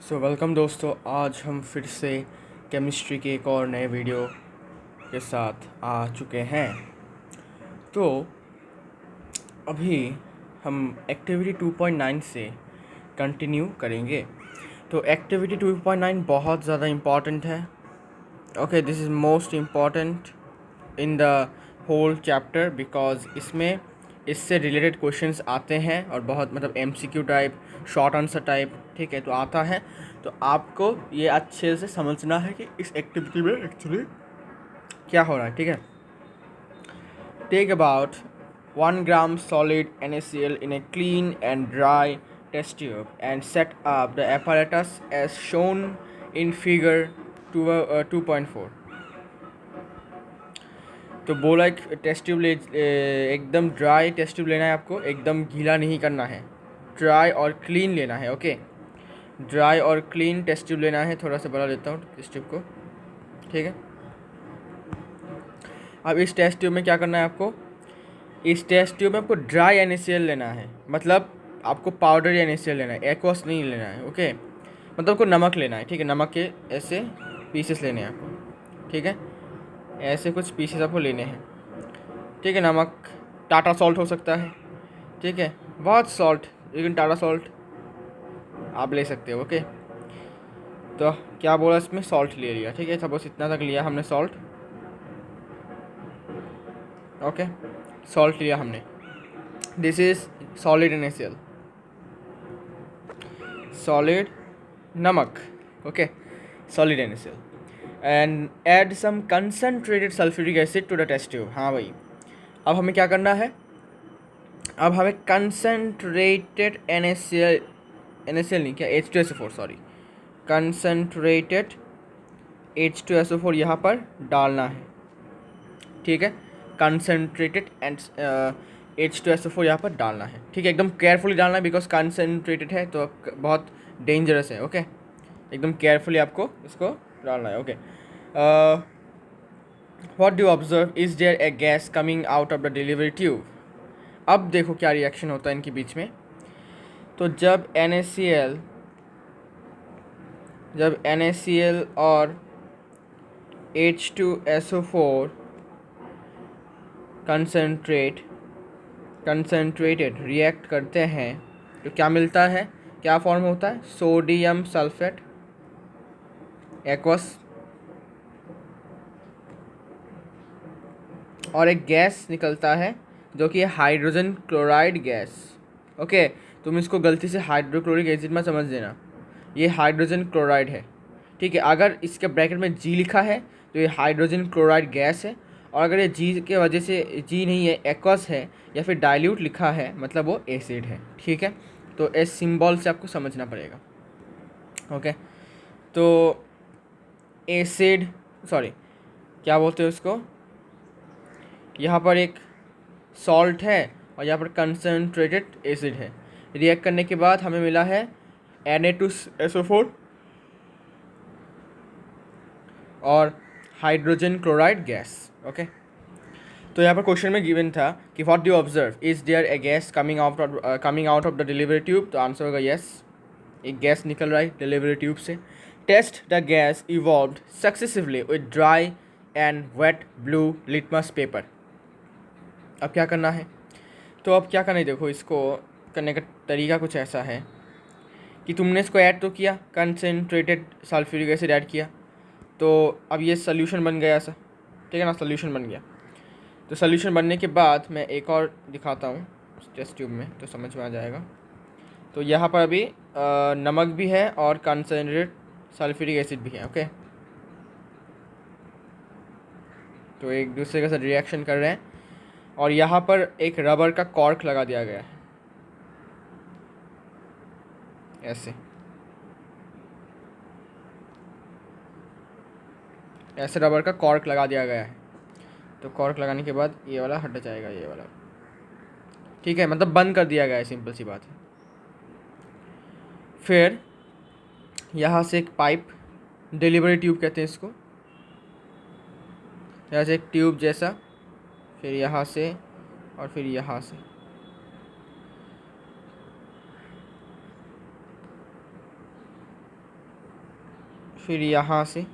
Welcome दोस्तों, आज हम फिर से केमिस्ट्री के एक और नए वीडियो के साथ आ चुके हैं। तो अभी हम एक्टिविटी 2.9 से कंटिन्यू करेंगे। तो एक्टिविटी 2.9 बहुत ज़्यादा इम्पॉर्टेंट है। Okay, this is most important in the whole chapter because इससे रिलेटेड क्वेश्चंस आते हैं और बहुत मतलब MCQ type, short answer type, ठीक है, तो आता है। तो आपको ये अच्छे से समझना है कि इस एक्टिविटी में एक्चुअली क्या हो रहा है, ठीक है। Take about 1 gram solid NaCl in a clean and dry test tube and set up the apparatus as shown in figure 2.4। तो बोला एक टेस्ट ट्यूब एकदम ड्राई टेस्ट ट्यूब लेना है आपको, एकदम गीला नहीं करना है, ड्राई और क्लीन लेना है। ओके, ड्राई और क्लीन टेस्ट ट्यूब लेना है। थोड़ा सा बड़ा लेता हूँ टेस्ट ट्यूब को, ठीक है। अब इस टेस्ट ट्यूब में क्या करना है आपको, इस टेस्ट ट्यूब में आपको ड्राई NaCl लेना है, मतलब आपको पाउडर NaCl लेना है, एक्वस नहीं लेना है। ओके, मतलब आपको नमक लेना है, ठीक है। नमक के ऐसे पीसेस लेने हैं आपको, ठीक है। ऐसे कुछ पीसेस आपको लेने हैं, ठीक है। नमक टाटा सॉल्ट हो सकता है, ठीक है, बहुत सॉल्ट, लेकिन टाटा सॉल्ट आप ले सकते हो। ओके, तो क्या बोला, इसमें सॉल्ट ले लिया, ठीक है। सपोज इतना तक लिया हमने सॉल्ट। ओके, सॉल्ट लिया हमने। This is solid NaCl, solid नमक। Okay, solid NaCl and add some concentrated sulphuric acid to the test tube. हाँ भाई, अब हमें क्या करना है, अब हमें कंसनट्रेटेड NaCl नहीं, क्या H2SO4, सॉरी, कंसनट्रेटेड H2SO4 यहाँ पर डालना है, ठीक है। कंसनट्रेटेड एंड H2SO4 यहाँ पर डालना है, ठीक है। एकदम केयरफुली डालना है बिकॉज कंसनट्रेटेड है तो बहुत डेंजरस है। ओके, एकदम केयरफुली आपको इसको डालना है। Okay, what do observe, is there a gas coming out of the delivery tube. अब देखो क्या रिएक्शन होता है इनके बीच में। तो जब NaCl और H2SO4 कंसनट्रेटेड रिएक्ट करते हैं तो क्या मिलता है, क्या फॉर्म होता है, सोडियम सल्फेट एक्वस, और एक गैस निकलता है जो कि हाइड्रोजन क्लोराइड गैस। ओके, तुम इसको गलती से हाइड्रोक्लोरिक एसिड में समझ देना, ये हाइड्रोजन क्लोराइड है, ठीक है। अगर इसके ब्रैकेट में जी लिखा है तो ये हाइड्रोजन क्लोराइड गैस है, और अगर ये जी के वजह से जी नहीं है, एक्वस है या फिर डाइल्यूट लिखा है, मतलब वो एसिड है, ठीक है। तो इस सिंबल से आपको समझना पड़ेगा। ओके, तो एसिड, सॉरी, क्या बोलते हैं उसको, यहाँ पर एक सॉल्ट है और यहाँ पर कंसनट्रेटेड एसिड है। रिएक्ट करने के बाद हमें मिला है Na2SO4 और हाइड्रोजन क्लोराइड गैस। ओके, तो यहाँ पर क्वेश्चन में गिवन था कि what do observe, is there a gas coming out of the delivery tube. तो आंसर होगा यस, एक गैस निकल रहा है डिलीवरी ट्यूब से। Test the gas evolved successively with dry and wet blue litmus paper. अब क्या करना है, तो अब क्या करना है, देखो इसको करने का तरीका कुछ ऐसा है कि तुमने इसको ऐड तो किया, कंसनट्रेटेड सल्फ्यूरिक एसिड ऐड किया, तो अब ये सोल्यूशन बन गया ऐसा, ठीक है ना, सोल्यूशन बन गया। तो सोल्यूशन बनने के बाद मैं एक और दिखाता हूँ टेस्ट ट्यूब में तो समझ में आ जाएगा। तो यहाँ पर अभी नमक भी है और कंसनट्रेटेड सल्फ्यूरिक एसिड भी है। ओके, तो एक दूसरे के साथ रिएक्शन कर रहे हैं और यहाँ पर एक रबर का कॉर्क लगा दिया गया है, ऐसे ऐसे रबर का कॉर्क लगा दिया गया है। तो कॉर्क लगाने के बाद ये वाला हट जाएगा, ये वाला, ठीक है, मतलब बंद कर दिया गया है, सिंपल सी बात है। फिर यहाँ से एक पाइप, डिलीवरी ट्यूब कहते हैं इसको, यहाँ से एक ट्यूब जैसा, फिर यहाँ से और फिर यहाँ से, फिर यहाँ से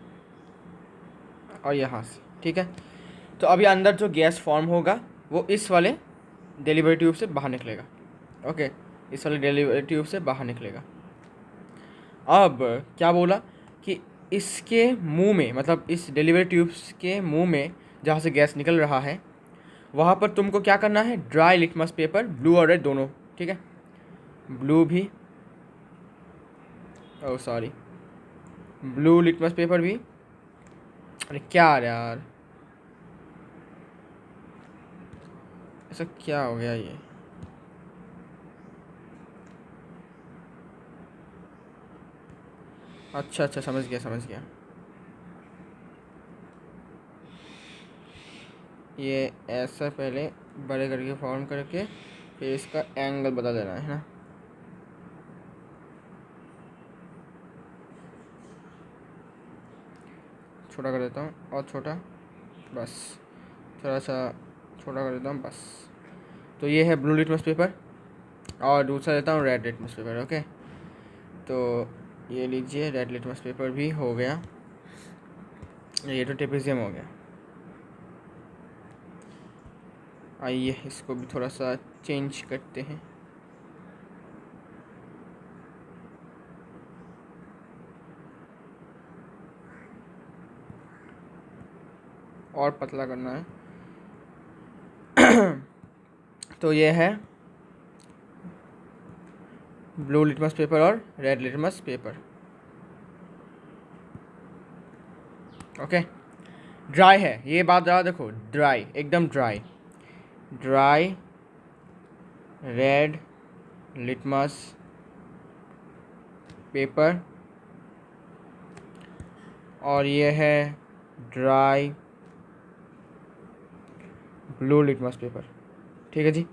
और यहाँ से, ठीक है। तो अभी अंदर जो गैस फॉर्म होगा वो इस वाले डिलीवरी ट्यूब से बाहर निकलेगा, ओके, इस वाले डिलीवरी ट्यूब से बाहर निकलेगा। अब क्या बोला कि इसके मुंह में, मतलब इस डिलीवरी ट्यूब्स के मुंह में जहाँ से गैस निकल रहा है वहाँ पर तुमको क्या करना है, ड्राई लिटमस पेपर, ब्लू और रेड दोनों, ठीक है, ब्लू भी, oh sorry, blue litmus paper भी, अरे क्या यार, ऐसा क्या हो गया ये, अच्छा अच्छा, समझ गया समझ गया। ये ऐसा पहले बड़े करके फॉर्म करके फिर इसका एंगल बता देना है ना। छोटा कर देता हूँ और छोटा, बस थोड़ा सा छोटा कर देता हूँ बस। तो ये है ब्लू लिटमस पेपर और दूसरा देता हूँ रेड लिटमस पेपर, ओके। तो ये लीजिए, रेड लिटमस पेपर भी हो गया, ये तो ट्रेपेजियम हो गया। आइए इसको भी थोड़ा सा चेंज करते हैं। और पतला करना है। तो ये है ब्लू लिटमस पेपर और red litmus paper, okay. Dry है, ये बात ज़रा देखो, ड्राई, एकदम dry, dry red litmus paper, और ये है ड्राई ब्लू लिटमस पेपर, ठीक है जी,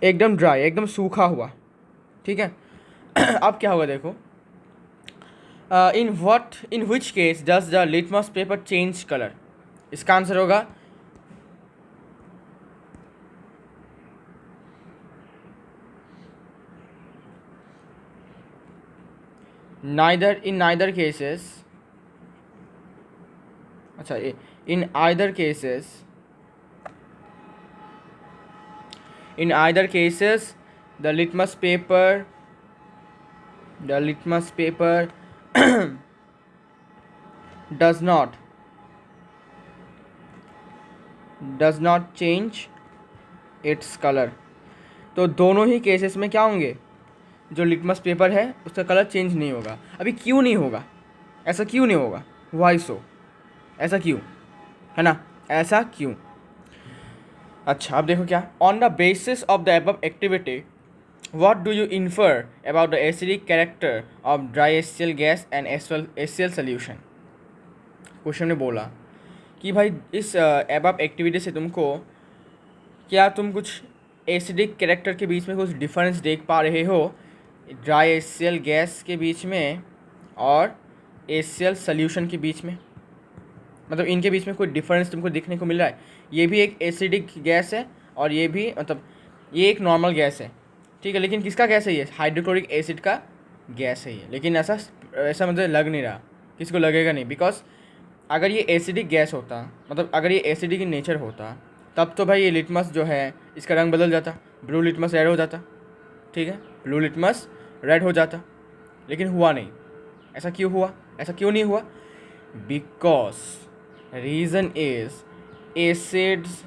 एकदम ड्राई, एकदम सूखा हुआ, ठीक है। अब क्या होगा देखो, in which case does the litmus paper change colour, इसका आंसर होगा neither cases, अच्छा, in either cases the litmus paper does not change its color। तो दोनों ही केसेस में क्या होंगे, जो लिटमस पेपर है उसका कलर चेंज नहीं होगा। अभी क्यों नहीं होगा, ऐसा क्यों नहीं होगा, वाई सो, ऐसा क्यों, है ना, ऐसा क्यों। अच्छा अब देखो क्या, on the basis of the above activity what do you infer about the acidic character of dry HCl gas and HCl solution. Question ने बोला कि भाई इस अबव एक्टिविटी से तुमको, क्या तुम कुछ एसिडिक कैरेक्टर के बीच में कुछ डिफरेंस देख पा रहे हो, ड्राई HCl गैस के बीच में और HCl सोल्यूशन के बीच में, मतलब इनके बीच में कोई डिफरेंस तुमको देखने को मिल रहा है। ये भी एक एसिडिक गैस है और ये भी, मतलब ये एक नॉर्मल गैस है, ठीक है, लेकिन किसका गैस है ये, हाइड्रोक्लोरिक एसिड का गैस है ये, लेकिन ऐसा मुझे लग नहीं रहा, किसी को लगेगा नहीं, बिकॉज अगर ये एसिडिक गैस होता, मतलब अगर ये एसिडिक इन नेचर होता, तब तो भाई ये लिटमस जो है इसका रंग बदल जाता, ब्लू लिटमस रेड हो जाता, ठीक है, ब्लू लिटमस रेड हो जाता, लेकिन हुआ नहीं। ऐसा क्यों हुआ, ऐसा क्यों नहीं हुआ, because reason is acids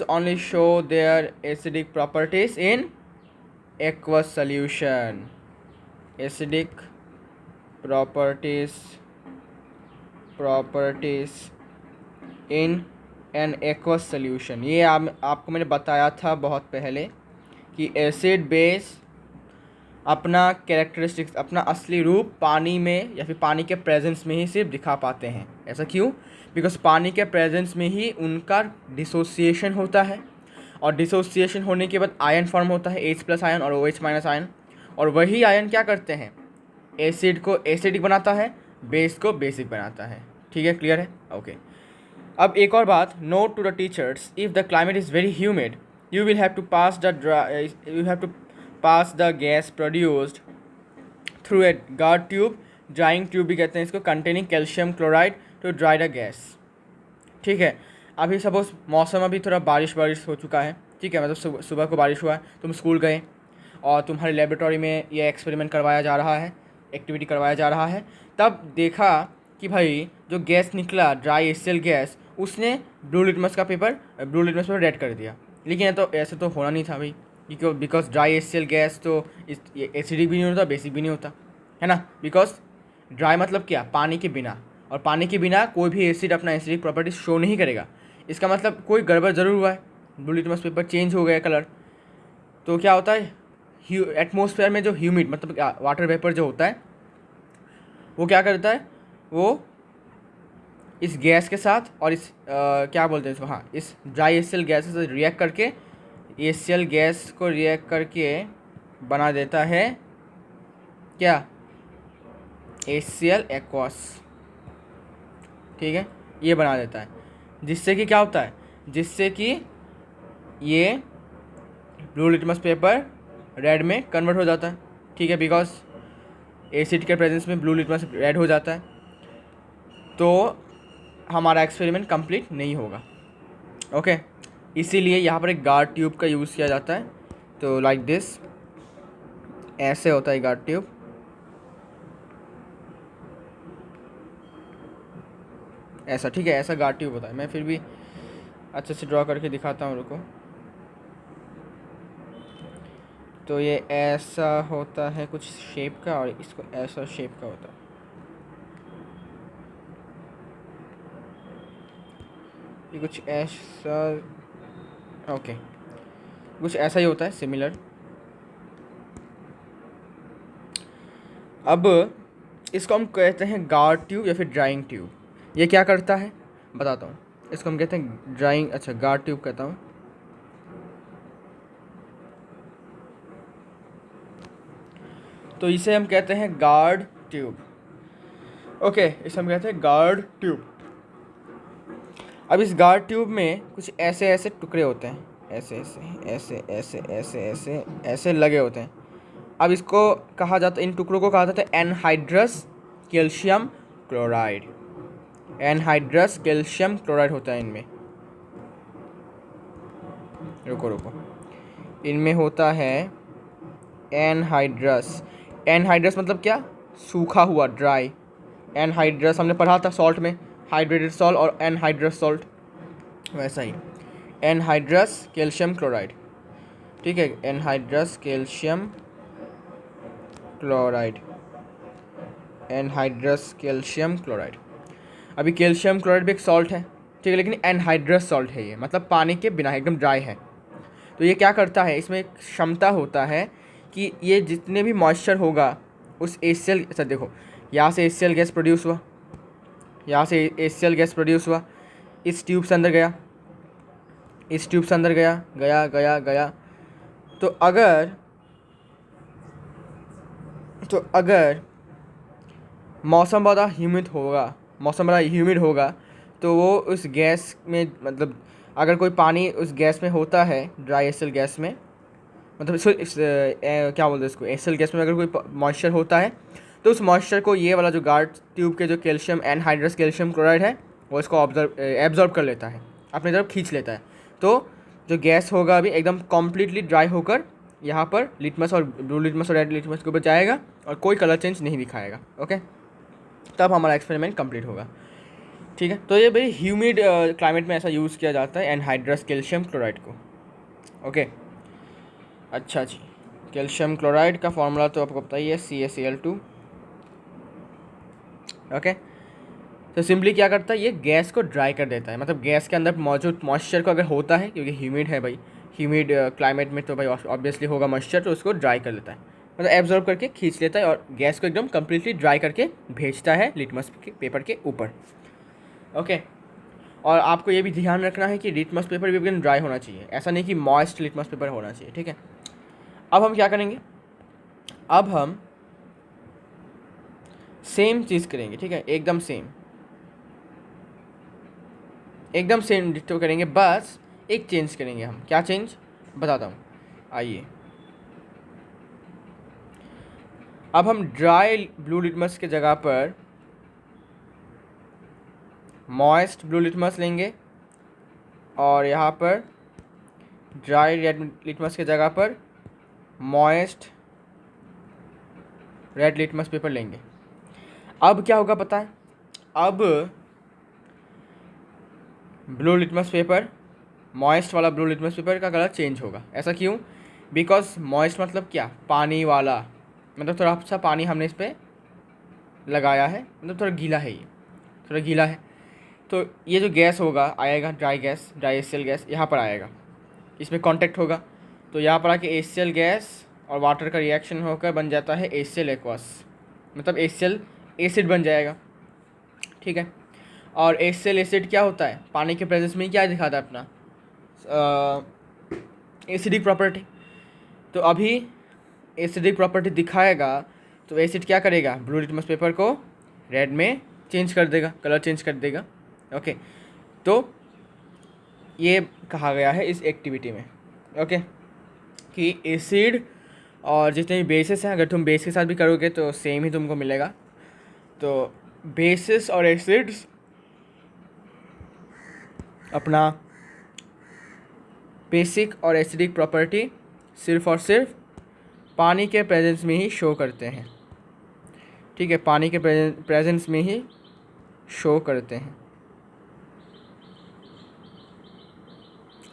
only show their acidic properties in aqueous solution, acidic properties in an aqueous solution। ये आपको मैंने बताया था बहुत पहले कि एसिड बेस अपना कैरेक्टरिस्टिक्स, अपना असली रूप पानी में या फिर पानी के प्रेजेंस में ही सिर्फ दिखा पाते हैं। ऐसा क्यों, बिकॉज पानी के प्रेजेंस में ही उनका डिसोसिएशन होता है, और डिसोसिएशन होने के बाद आयन फॉर्म होता है, H+ आयन और OH- आयन, और वही आयन क्या करते हैं, एसिड को एसिडिक बनाता है, बेस को बेसिक बनाता है। ठीक है, क्लियर है, ओके। अब एक और बात, note to the teachers, if the climate is very humid you have to pass the gas produced through a guard tube, drying tube भी कहते हैं इसको, containing calcium chloride to dry the gas. ठीक है, अभी सपोज मौसम अभी थोड़ा बारिश हो चुका है, ठीक है, मतलब सुबह को बारिश हुआ है, तुम स्कूल गए और तुम्हारे लेबोरेटरी में ये एक्सपेरिमेंट करवाया जा रहा है, एक्टिविटी करवाया जा रहा है, तब देखा कि भाई जो गैस निकला ड्राई एचसीएल गैस, उसने ब्लू लिटमस पेपर रेड कर दिया। लेकिन तो ऐसे तो होना नहीं था भाई, बिकॉज ड्राई एचसीएल गैस तो एसिडिक भी नहीं होता, बेसिक भी नहीं होता, है ना। बिकॉज ड्राई मतलब क्या, पानी के बिना, और पानी के बिना कोई भी एसिड अपना एसिडिक प्रॉपर्टी शो नहीं करेगा। इसका मतलब कोई गड़बड़ ज़रूर हुआ है, ब्लू लिटमस पेपर चेंज हो गया कलर। तो क्या होता है, एटमॉस्फेयर में जो ह्यूमिड मतलब वाटर वेपर जो होता है वो क्या करता है, वो इस गैस के साथ और इस क्या बोलते हैं इसको, हाँ, इस ड्राई एचसीएल गैस से रिएक्ट करके एचसीएल गैस को रिएक्ट करके बना देता है क्या, HCl एक्वस। ठीक है, ये बना देता है, जिससे कि क्या होता है, जिससे कि ये ब्लू लिटमस पेपर रेड में कन्वर्ट हो जाता है। ठीक है, बिकॉज एसिड के प्रेजेंस में ब्लू लिटमस रेड हो जाता है, तो हमारा एक्सपेरिमेंट कंप्लीट नहीं होगा। ओके, इसीलिए यहाँ पर एक गार्ड ट्यूब का यूज़ किया जाता है। तो लाइक दिस, ऐसे होता है गार्ड ट्यूब। ऐसा, ठीक है, ऐसा गार्ड ट्यूब होता है। मैं फिर भी अच्छे से ड्रॉ करके दिखाता हूँ, रुको। तो ये ऐसा होता है कुछ शेप का, और इसको ऐसा शेप का होता है। ये कुछ ऐसा, ओके, कुछ ऐसा ही होता है, सिमिलर। अब इसको हम कहते हैं गार्ड ट्यूब या फिर ड्राइंग ट्यूब। ये क्या करता है बताता हूँ। इसको हम कहते हैं ड्राइंग, अच्छा, गार्ड ट्यूब कहता हूँ। तो इसे हम कहते हैं गार्ड ट्यूब। ओके, इसे हम कहते हैं गार्ड ट्यूब। अब इस गार्ड ट्यूब में कुछ ऐसे ऐसे टुकड़े होते हैं, ऐसे ऐसे ऐसे ऐसे ऐसे ऐसे ऐसे लगे होते हैं। अब इसको कहा जाता है, इन टुकड़ों को कहा जाता है anhydrous calcium chloride. Anhydrous calcium chloride होता है इनमें। रुको रुको, इनमें होता है एनहाइड्रस। एनहाइड्रस मतलब क्या, सूखा हुआ, ड्राई। एनहाइड्रस हमने पढ़ा था सॉल्ट में, हाइड्रेटेड सॉल्ट और एनहाइड्रस सॉल्ट, वैसा ही एनहाइड्रस कैल्शियम क्लोराइड। ठीक है, anhydrous calcium chloride, anhydrous calcium chloride. अभी कैल्शियम क्लोराइड भी एक सॉल्ट है, ठीक है, लेकिन एनहाइड्रस सॉल्ट है ये, मतलब पानी के बिना एकदम ड्राई है। तो ये क्या करता है, इसमें एक क्षमता होता है कि ये जितने भी मॉइस्चर होगा उस HCl, अच्छा देखो, यहाँ से HCl गैस प्रोड्यूस हुआ, यहाँ से HCl गैस प्रोड्यूस हुआ, इस ट्यूब से अंदर गया, इस ट्यूब से अंदर गया गया गया गया। तो अगर मौसम बड़ा ह्यूमिड होगा तो वो उस गैस में, मतलब अगर कोई पानी उस गैस में होता है, ड्राई HCl गैस में, मतलब क्या बोलते हैं इसको, HCl गैस में अगर कोई मॉइस्चर होता है, तो उस मॉइस्चर को ये वाला जो गार्ड ट्यूब के जो कैल्शियम, एनहाइड्रस कैल्शियम क्लोराइड है, वो इसको एब्जॉर्ब कर लेता है, अपनी तरफ खींच लेता है। तो जो गैस होगा अभी एकदम कम्प्लीटली ड्राई होकर यहाँ पर लिटमस और ब्लू लिटमस और रेड लिटमस के ऊपर जाएगा और कोई कलर चेंज नहीं दिखाएगा। ओके, तब हमारा एक्सपेरिमेंट कंप्लीट होगा। ठीक है, तो ये भाई ह्यूमिड क्लाइमेट में ऐसा यूज़ किया जाता है एनहाइड्रस कैल्शियम क्लोराइड को। ओके, अच्छा जी, कैल्शियम क्लोराइड का फॉर्मूला तो आपको पता ही है, CaCl2। ओके, तो सिंपली क्या करता है, ये गैस को ड्राई कर देता है, मतलब गैस के अंदर मौजूद मॉइस्चर को अगर होता है, क्योंकि ह्यूमिड है भाई, ह्यूमिड क्लाइमेट में तो भाई ऑब्वियसली होगा मॉइस्चर, तो उसको ड्राई कर लेता है, मतलब एब्जॉर्ब करके खींच लेता है और गैस को एकदम कम्प्लीटली ड्राई करके भेजता है लिटमस पेपर के ऊपर। ओके, और आपको ये भी ध्यान रखना है कि लिटमस पेपर भी एकदम ड्राई होना चाहिए, ऐसा नहीं कि मॉइस्ट लिटमस पेपर होना चाहिए। ठीक है, अब हम क्या करेंगे, अब हम सेम चीज़ करेंगे। ठीक है, एकदम सेम डिटो करेंगे, बस एक चेंज करेंगे हम। क्या चेंज बताता हूँ, आइए। अब हम ड्राई ब्लू लिटमस के जगह पर मॉइस्ट ब्लू लिटमस लेंगे और यहाँ पर ड्राई रेड लिटमस के जगह पर मॉइस्ट रेड लिटमस पेपर लेंगे। अब क्या होगा पता है, अब ब्लू लिटमस पेपर, मॉइस्ट वाला ब्लू लिटमस पेपर का कलर चेंज होगा। ऐसा क्यों? बिकॉज मॉइस्ट मतलब क्या, पानी वाला, मतलब थोड़ा सा पानी हमने इस पर लगाया है, मतलब थोड़ा गीला है, ये थोड़ा गीला है। तो ये जो गैस होगा आएगा, dry gas, dry HCl gas यहाँ पर आएगा, इसमें कांटेक्ट होगा। तो यहाँ पर आके HCl गैस और वाटर का रिएक्शन होकर बन जाता है HCl एक्वस, मतलब HCl एसिड बन जाएगा। ठीक है। और HCl एसिड क्या होता है, पानी के प्रेजेंस में क्या दिखाता है अपना एसिडिक प्रॉपर्टी। तो अभी एसिडिक प्रॉपर्टी दिखाएगा, तो एसिड क्या करेगा, ब्लू लिटमस पेपर को रेड में चेंज कर देगा, कलर चेंज कर देगा। ओके, तो ये कहा गया है इस एक्टिविटी में, ओके, कि एसिड और जितने भी बेसिस हैं, अगर तुम बेस के साथ भी करोगे तो सेम ही तुमको मिलेगा। तो बेसिस और एसिड्स अपना बेसिक और एसिडिक प्रॉपर्टी सिर्फ और सिर्फ पानी के प्रेजेंस में ही शो करते हैं। ठीक है, पानी के प्रेजेंस में ही शो करते हैं।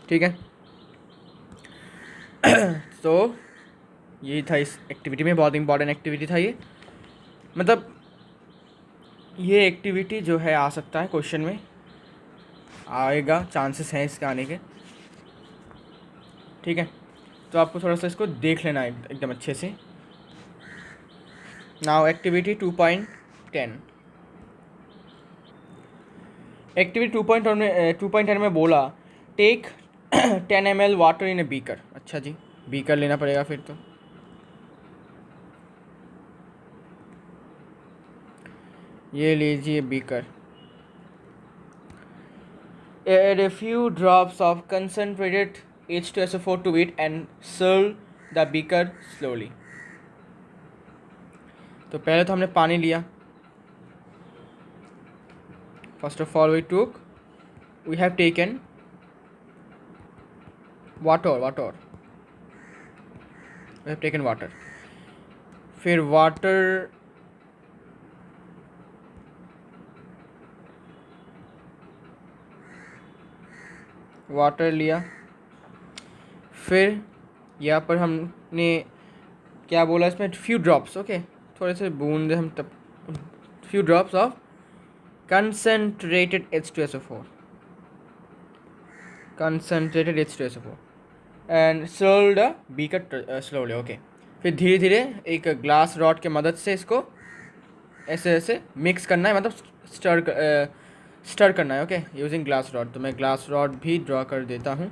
ठीक है। तो यही था इस एक्टिविटी में, बहुत इंपॉर्टेंट एक्टिविटी था ये। मतलब ये एक्टिविटी जो है आ सकता है क्वेश्चन में, आएगा, चांसेस हैं इसके आने के। ठीक है, तो आपको थोड़ा सा इसको देख लेना है एकदम अच्छे से। Now activity 2.10। एक्टिविटी 2.10 में बोला take 10 ml water in a beaker. अच्छा जी, बीकर लेना पड़ेगा फिर तो। ये लीजिए beaker. Add a few drops of concentrated H2SO4 to it and swirl the beaker slowly। तो पहले तो हमने पानी लिया। First of all we have taken water। We have taken water। फिर वाटर लिया। फिर यहाँ पर हमने क्या बोला इसमें, फ्यू ड्रॉप्स, ओके, थोड़े से बूंद हम तब, few drops of concentrated H2SO4 and swirl the beaker slowly। Okay, फिर धीरे धीरे एक ग्लास रॉड के मदद से इसको ऐसे ऐसे मिक्स करना है, मतलब स्टर करना है। Okay, using glass rod. तो मैं ग्लास रॉड भी ड्रॉ कर देता हूँ।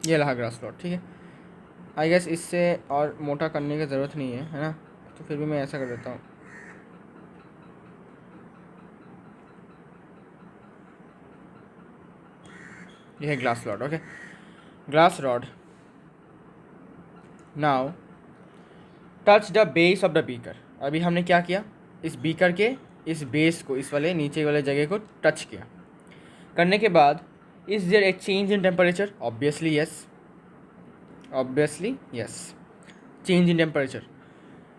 ये रहा ग्लास रॉड। ठीक है, आई गेस इससे और मोटा करने की ज़रूरत नहीं है ना, तो फिर भी मैं ऐसा कर देता हूँ। ये है glass rod. Okay, glass rod. Now touch the base of the beaker. अभी हमने क्या किया, इस बीकर के इस बेस को, इस वाले नीचे वाले जगह को टच किया। करने के बाद is there a change in temperature? Obviously yes, change in temperature.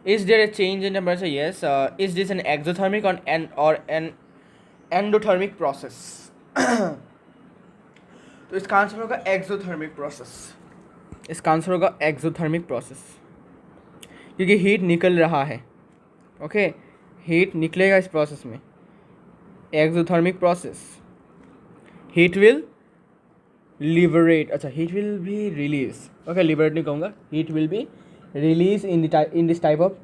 Is there a change in temperature? Yes. Is this an exothermic और एन एंडोथर्मिक प्रोसेस? तो इसका आंसर होगा एक्सोथर्मिक प्रोसेस। इसका आंसर होगा एक्सोथर्मिक प्रोसेस, क्योंकि heat निकल रहा है। ओके, हीट निकलेगा इस प्रोसेस में, exothermic process. Heat will liberate, अच्छा, heat will be release, okay, liberate नहीं कहूँगा, heat will be release in this type of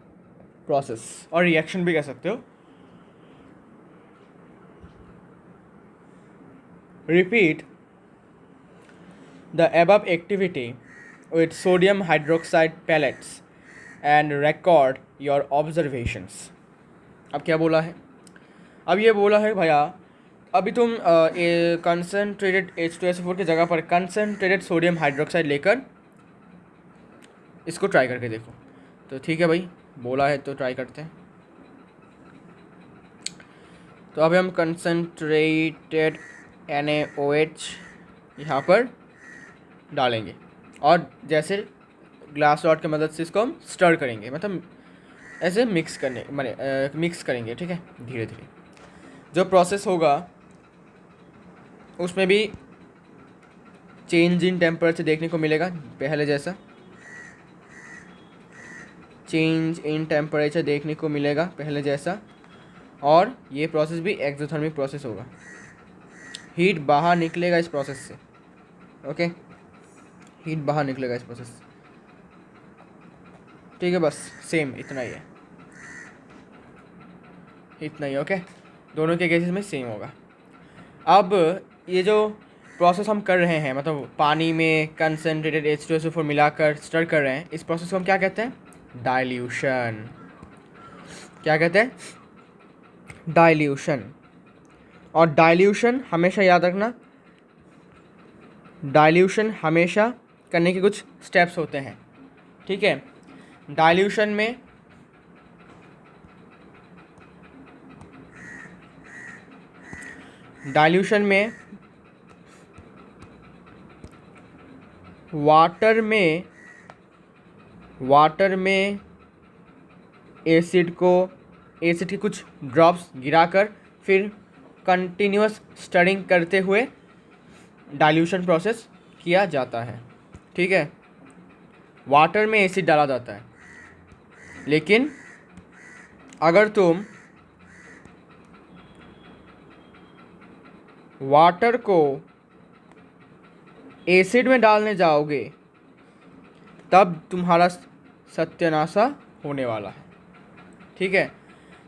process, और रिएक्शन भी कह सकते हो। Repeat the above activity with sodium hydroxide pellets and record your observations। अब क्या बोला है, अब ये बोला है भैया, अभी तुम कंसनट्रेटेड H2SO4 की जगह पर कंसनट्रेटेड सोडियम हाइड्रोक्साइड लेकर इसको ट्राई करके देखो। तो ठीक है भाई, बोला है तो ट्राई करते हैं। तो अभी हम कंसनट्रेटेड NaOH यहाँ पर डालेंगे और जैसे ग्लास रॉड की मदद से इसको हम स्टर करेंगे, मतलब ऐसे मिक्स करने माने मिक्स करेंगे, ठीक है, धीरे धीरे। जो प्रोसेस होगा उसमें भी चेंज इन टेम्परेचर देखने को मिलेगा, पहले जैसा चेंज इन टेम्परेचर देखने को मिलेगा पहले जैसा। और ये प्रोसेस भी एक्सोथर्मिक प्रोसेस होगा, हीट बाहर निकलेगा इस प्रोसेस से। ओके, हीट बाहर निकलेगा इस प्रोसेस से, ठीक है, बस सेम इतना ही है, इतना ही। ओके, दोनों के केसेस में सेम होगा। अब ये जो प्रोसेस हम कर रहे हैं, मतलब पानी में कंसनट्रेटेड H2SO4 मिलाकर स्टर कर रहे हैं, इस प्रोसेस को हम क्या कहते हैं? डाइल्यूशन। क्या कहते हैं? डाइल्यूशन। और डाइल्यूशन हमेशा याद रखना, डाइल्यूशन हमेशा करने के कुछ स्टेप्स होते हैं, ठीक है। डाइल्यूशन में वाटर में एसिड के कुछ ड्रॉप्स गिराकर फिर कंटिन्यूअस स्टरिंग करते हुए डाइल्यूशन प्रोसेस किया जाता है, ठीक है। वाटर में एसिड डाला जाता है, लेकिन अगर तुम वाटर को एसिड में डालने जाओगे तब तुम्हारा सत्यानाशा होने वाला है, ठीक है।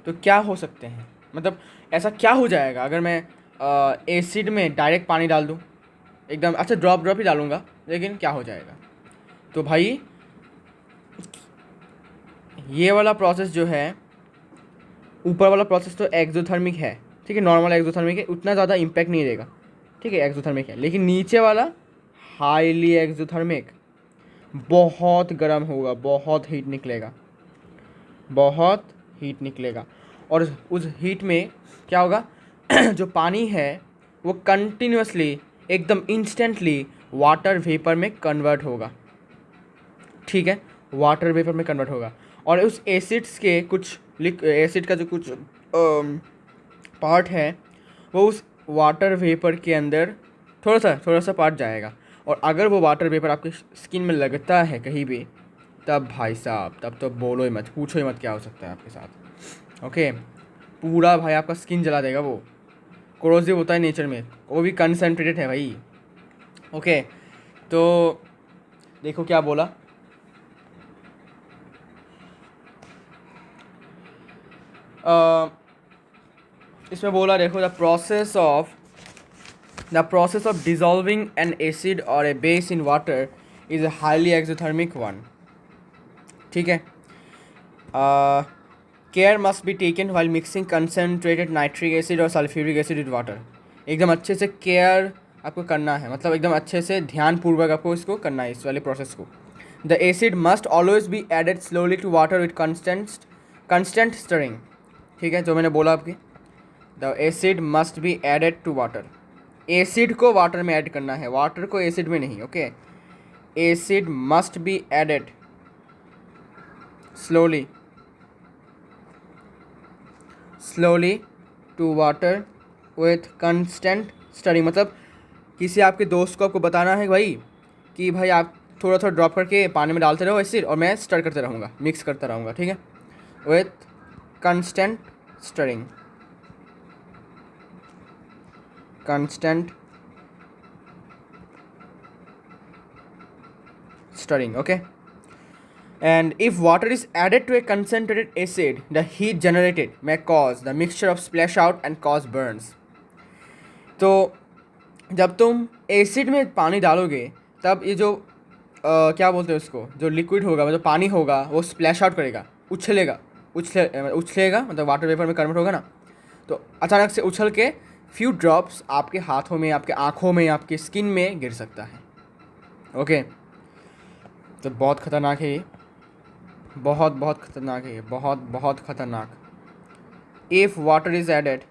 तो क्या हो सकते हैं, मतलब ऐसा क्या हो जाएगा अगर मैं एसिड में डायरेक्ट पानी डाल दूँ एकदम, अच्छा ड्रॉप ही डालूँगा, लेकिन क्या हो जाएगा? तो भाई ये वाला प्रोसेस जो है, ऊपर वाला प्रोसेस तो एक्सोथर्मिक है, ठीक है, नॉर्मल एक्सोथर्मिक है, उतना ज़्यादा इम्पैक्ट नहीं देगा, ठीक है, एक्सोथर्मिक है। लेकिन नीचे वाला हाईली एक्सोथर्मिक, बहुत गर्म होगा, बहुत हीट निकलेगा। और उस हीट में क्या होगा जो पानी है वो कंटिन्यूसली एकदम इंस्टेंटली वाटर वेपर में कन्वर्ट होगा, ठीक है, वाटर वेपर में कन्वर्ट होगा। और उस एसिड्स के कुछ एसिड का जो कुछ पार्ट है वो उस वाटर वेपर के अंदर थोड़ा सा पार्ट जाएगा। और अगर वो वाटर वेपर आपके स्किन में लगता है कहीं भी, तब भाई साहब, तब तो बोलो ही मत, पूछो ही मत क्या हो सकता है आपके साथ। ओके, पूरा भाई आपका स्किन जला देगा वो, कोरोसिव होता है नेचर में, वो भी कंसनट्रेटेड है भाई। ओके, तो देखो क्या बोला, इसमें बोला, देखो, the process of dissolving an acid और a base in water is a highly exothermic one, ठीक है। Care must be taken while mixing concentrated nitric acid और सल्फ्यूरिक एसिड विद वाटर। एकदम अच्छे से केयर आपको करना है, मतलब एकदम अच्छे से ध्यानपूर्वक आपको इसको करना है, इस वाले प्रोसेस को। The acid must always be added slowly to water with constant stirring, ठीक है, जो मैंने बोला आपकी। The acid must be added to water, acid को वाटर में ऐड करना है, वाटर को एसिड में नहीं, okay. Acid must be added slowly to water with constant stirring, मतलब किसी आपके दोस्त को आपको बताना है भाई कि भाई आप थोड़ा ड्रॉप करके पानी में डालते रहो एसिड, और मैं स्टर करते रहूँगा, मिक्स करता रहूँगा, ठीक है, with constant stirring, okay. And if water is added to a concentrated acid, the heat generated may cause the mixture of splash out and cause burns. तो जब तुम एसिड में पानी डालोगे तब ये जो क्या बोलते हैं उसको, जो लिक्विड होगा, मतलब पानी होगा, वो स्प्लैश आउट करेगा, उछलेगा, मतलब वाटर वेपर में कन्वर्ट होगा ना, तो अचानक से उछल के फ्यू ड्रॉप्स आपके हाथों में, आपके आँखों में, आपके स्किन में गिर सकता है, ओके। तो बहुत ख़तरनाक है ये, बहुत बहुत ख़तरनाक है ये, बहुत बहुत ख़तरनाक। If water is added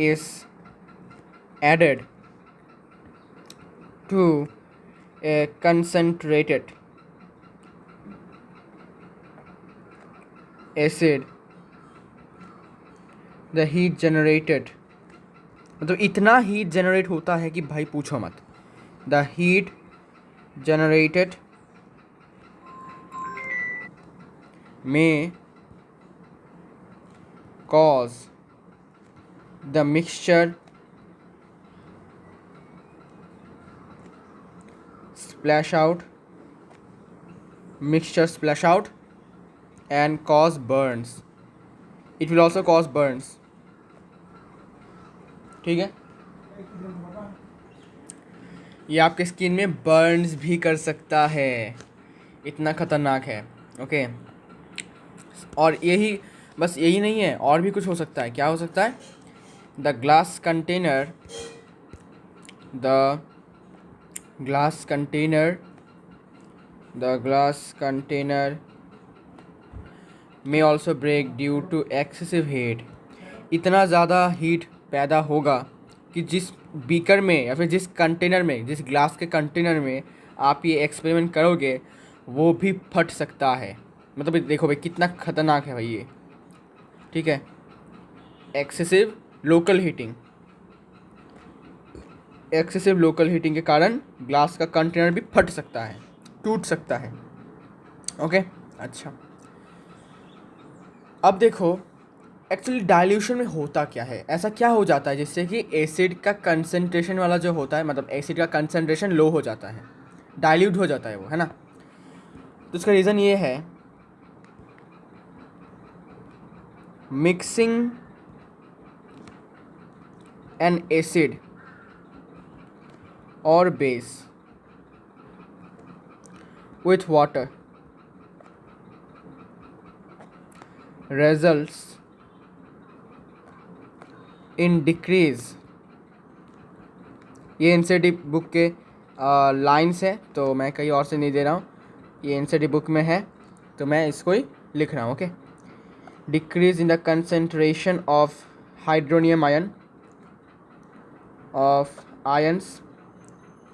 is added to a concentrated acid, the heat generated, मतलब इतना हीट जनरेट होता है कि भाई पूछो मत। The heat generated may cause the mixture splash out and cause burns. It will also cause burns. ठीक है, ये आपके स्किन में बर्न्स भी कर सकता है, इतना ख़तरनाक है। ओके, और बस यही नहीं है, और भी कुछ हो सकता है। क्या हो सकता है? The glass container may also break due to excessive heat. इतना ज़्यादा हीट पैदा होगा कि जिस बीकर में या फिर जिस कंटेनर में, जिस ग्लास के कंटेनर में आप ये एक्सपेरिमेंट करोगे वो भी फट सकता है। मतलब देखो भाई कितना ख़तरनाक है भाई ये। ठीक है, एक्सेसिव लोकल हीटिंग के कारण ग्लास का कंटेनर भी फट सकता है, टूट सकता है। ओके, अच्छा अब देखो एक्चुअली डाइल्यूशन में होता क्या है, ऐसा क्या हो जाता है जिससे कि एसिड का कंसंट्रेशन वाला जो होता है, मतलब एसिड का कंसंट्रेशन लो हो जाता है, डाइल्यूट हो जाता है वो, है ना। तो इसका रीज़न ये है, मिक्सिंग एन एसिड और base with water results in decrease। ये एनसीईआरटी बुक के लाइन्स है, तो मैं कहीं और से नहीं दे रहा हूँ, ये एनसीईआरटी बुक में है तो मैं इसको ही लिख रहा हूँ। Okay, decrease in the concentration of hydronium ions,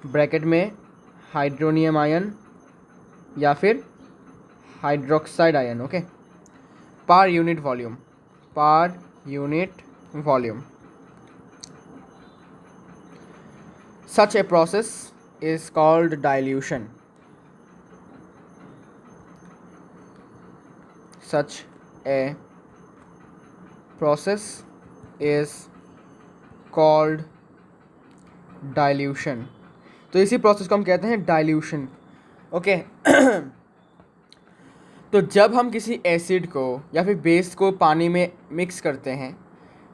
bracket में हाइड्रोनियम आयन या फिर hydroxide ion. Okay, per unit volume. Such a process is called dilution. Such a process is called dilution. तो इसी प्रोसेस को हम कहते हैं डाइल्यूशन। ओके, तो जब हम किसी एसिड को या फिर बेस को पानी में मिक्स करते हैं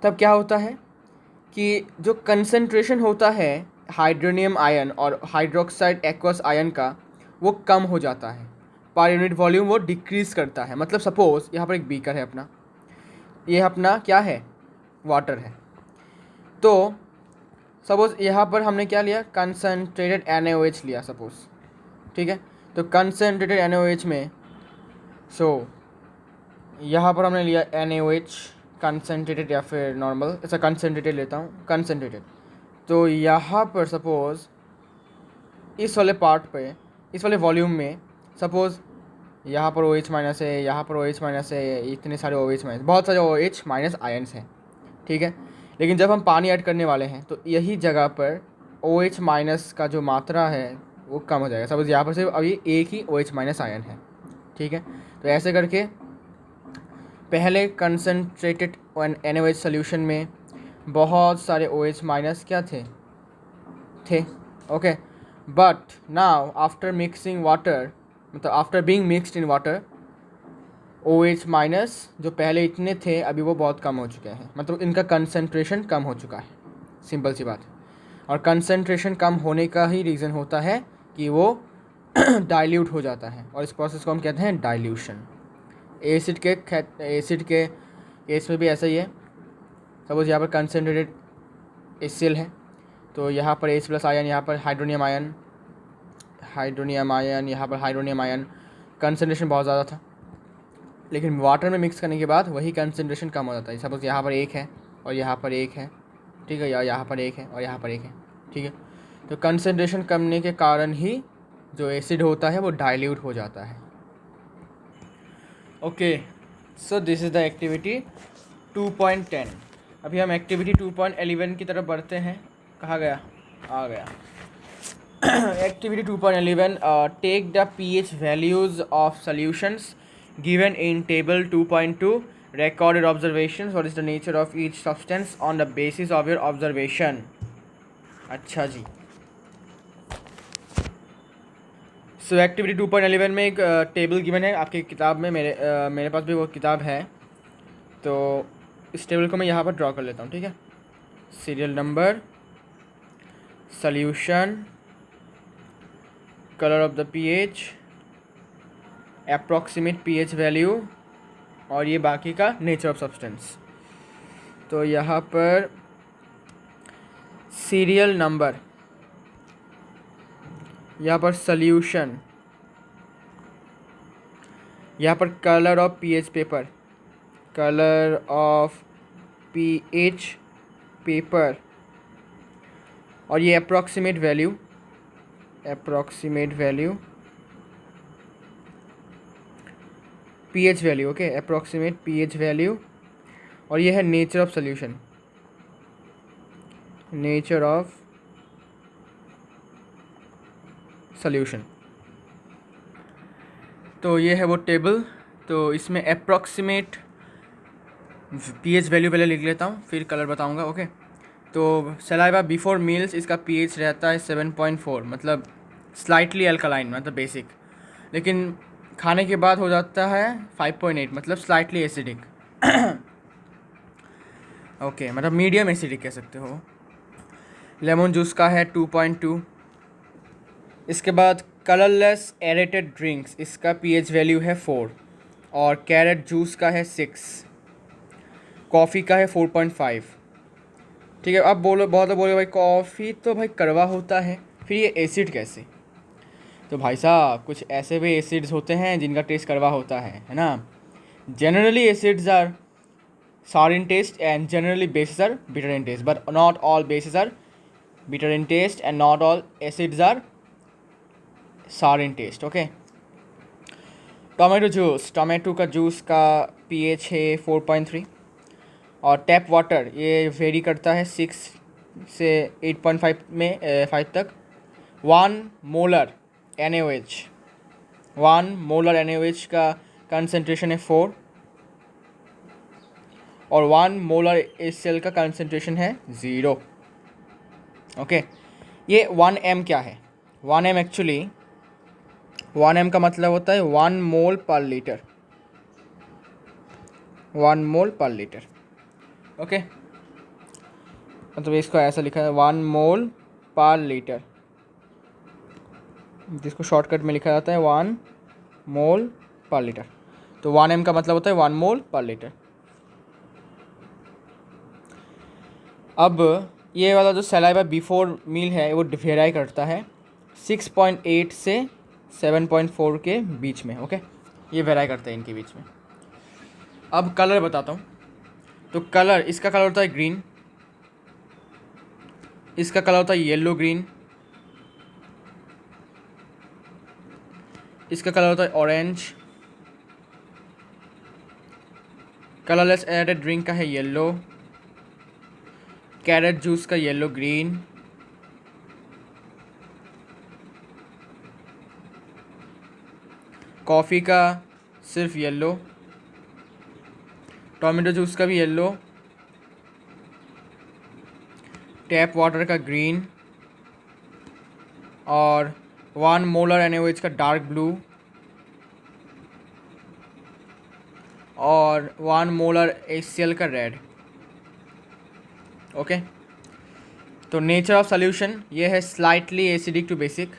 तब क्या होता है कि जो कंसंट्रेशन होता है हाइड्रोनियम आयन और हाइड्रोक्साइड एक्वस आयन का वो कम हो जाता है, पर यूनिट वॉल्यूम वो डिक्रीज़ करता है। मतलब सपोज़ यहाँ पर एक बीकर है अपना, ये अपना क्या है, वाटर है। तो सपोज़ यहाँ पर हमने क्या लिया, कंसनट्रेटेड NaOH लिया सपोज़। ठीक है, तो कंसनट्रेटेड NaOH में यहाँ पर हमने लिया NaOH कंसनट्रेटेड या फिर नॉर्मल, ऐसा कंसनट्रेटेड लेता हूँ, कंसनट्रेटेड। तो यहाँ पर सपोज़ इस वाले पार्ट पे, इस वाले वॉल्यूम में सपोज़ यहाँ पर OH माइनस है, यहाँ पर OH माइनस है, इतने सारे OH माइनस, बहुत सारे OH माइनस आयन्स हैं। ठीक है, लेकिन जब हम पानी ऐड करने वाले हैं तो यही जगह पर OH माइनस का जो मात्रा है वो कम हो जाएगा। सपोज़ यहाँ पर सिर्फ अभी एक ही OH माइनस आयन है। ठीक है, तो ऐसे करके पहले कंसनट्रेटेड NaOH सोल्यूशन में बहुत सारे OH माइनस क्या थे। Okay, but now after mixing water, मतलब after being mixed in water, OH minus जो पहले इतने थे अभी वो बहुत कम हो चुके हैं, मतलब इनका कंसंट्रेशन कम हो चुका है। सिंपल सी बात। और कंसंट्रेशन कम होने का ही रीज़न होता है कि वो डाइल्यूट हो जाता है, और इस प्रोसेस को हम कहते हैं डाइल्यूशन। एसिड के केस में भी ऐसा ही है। सपोज यहाँ पर कंसनट्रेटेड HCl है, तो यहाँ पर H+ आयन, यहाँ पर हाइड्रोनियम आयन, यहाँ पर हाइड्रोनियम आयन, कंसनट्रेशन बहुत ज़्यादा था, लेकिन वाटर में मिक्स करने के बाद वही कंसनट्रेशन कम हो जाता है। सपोज यहाँ पर एक है और यहाँ पर एक है, ठीक है, या यहाँ पर एक है और यहाँ पर एक है, ठीक है। तो कंसनट्रेशन कमने के कारण ही जो एसिड होता है वो डाइल्यूट हो जाता है। Okay, so this is the activity 2.10। अभी हम एक्टिविटी 2.11 की तरफ बढ़ते हैं। कहाँ गया? आ गया। Activity 2.11, take the pH values of solutions given in table 2.2, recorded observations, what is the nature of each substance on the basis of your observation। अच्छा जी, सो एक्टिविटी 2.11 में एक टेबल गिवन है आपकी किताब में, मेरे पास भी वो किताब है। तो इस टेबल को मैं यहाँ पर ड्रॉ कर लेता हूँ, ठीक है। Serial number, solution, colour of the pH, approximate pH value, और ये बाकी का नेचर ऑफ सब्सटेंस। तो यहाँ पर सीरियल नंबर, यहाँ पर सॉल्यूशन, यहाँ पर colour of pH paper, colour of pH paper, और ये approximate value, pH value, okay, approximate pH value, और ये है nature of solution, nature of solution. तो ये है वो टेबल। तो इसमें अप्रॉक्सीमेट pH वैल्यू पहले लिख लेता हूँ, फिर कलर बताऊँगा, ओके। तो सलाइवा बिफोर मील्स, इसका pH रहता है 7.4, मतलब स्लाइटली अल्कलाइन, मतलब बेसिक, लेकिन खाने के बाद हो जाता है 5.8, मतलब स्लाइटली एसिडिक। ओके, मतलब मीडियम एसिडिक कह सकते हो। लेमन जूस का है 2.2। इसके बाद कलरलेस एरेटेड ड्रिंक्स, इसका pH वैल्यू है 4, और कैरेट जूस का है 6, कॉफ़ी का है 4.5, ठीक है। अब बोलो, बहुत लोग बोले भाई कॉफ़ी तो भाई कड़वा होता है, फिर ये एसिड कैसे? तो भाई साहब, कुछ ऐसे भी एसिड्स होते हैं जिनका टेस्ट कड़वा होता है ना। Generally acids are sour in taste and generally bases are bitter in taste, but not all bases are bitter in taste and not all acids are sour in taste, okay। Tomato juice, tomato का juice का pH है 4.3, और tap water ये very करता है 6 से 8.5 में 5 तक। 1 मोलर NaOH का कंसनट्रेशन है 4, और 1 मोलर HCl का कंसनट्रेशन है 0, ओके। ये 1m क्या है? 1m एक्चुअली, 1m का मतलब होता है 1 मोल पर लीटर, 1 मोल पर लीटर, ओके। मतलब इसको ऐसा लिखा है 1 मोल पर लीटर, जिसको शॉर्टकट में लिखा जाता है 1 मोल पर लीटर। तो 1m का मतलब होता है 1 मोल पर लीटर। अब ये वाला जो सलाइवा बिफोर मील है वो वेरी करता है 6.8 से 7.4 के बीच में, ओके। ये वेरी करता है इनके बीच में। अब कलर बताता हूँ। तो कलर, इसका कलर होता है ग्रीन, इसका कलर होता है येलो ग्रीन, इसका कलर होता है ऑरेंज, कलरलेस एडेड ड्रिंक का है येलो, कैरेट जूस का येलो ग्रीन, कॉफ़ी का सिर्फ येलो, टोमेटो जूस का भी येलो, टैप वाटर का ग्रीन, और 1 मोलर NaOH का डार्क ब्लू, और 1 मोलर HCl का रेड, ओके। तो नेचर ऑफ सॉल्यूशन ये है slightly acidic to basic,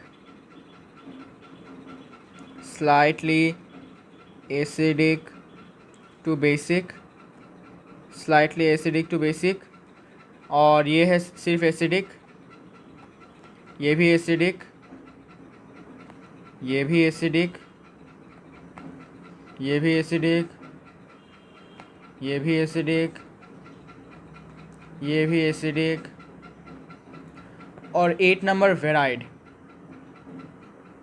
slightly acidic to basic, slightly acidic to basic, और ये है सिर्फ एसिडिक, ये भी एसिडिक, ये भी एसिडिक, ये भी एसिडिक, ये भी एसिडिक, ये भी एसिडिक, और 8 नंबर वेराइड,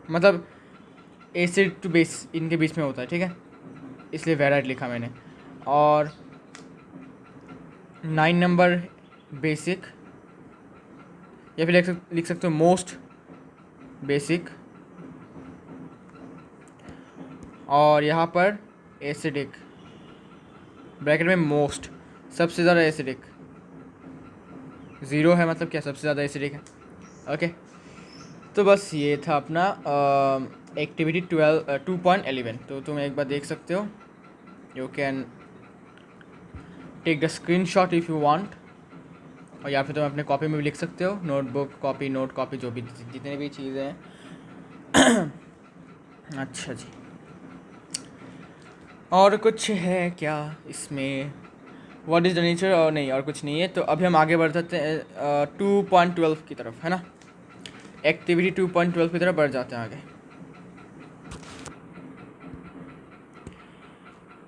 मतलब एसिड टू बेस इनके बीच में होता है, ठीक है, इसलिए वेराइड लिखा मैंने। और 9 नंबर बेसिक, या फिर लिख सकते हो मोस्ट बेसिक, और यहाँ पर एसिडिक, ब्रैकेट में मोस्ट, सबसे ज़्यादा एसिडिक, 0 है मतलब क्या, सबसे ज़्यादा एसिडिक है। ओके, तो बस ये था अपना एक्टिविटी 2.11। तो तुम एक बार देख सकते हो, you can take the screenshot if you want, और या फिर तुम अपने कॉपी में भी लिख सकते हो, नोटबुक कॉपी, नोट कॉपी, जो भी जितने भी चीज़ें हैं। अच्छा जी, और कुछ है क्या इसमें? व्हाट इज़ द नेचर, और नहीं, और कुछ नहीं है। तो अभी हम आगे बढ़ सकते हैं 2.12 की तरफ, है ना, एक्टिविटी 2.12 की तरफ बढ़ जाते हैं आगे।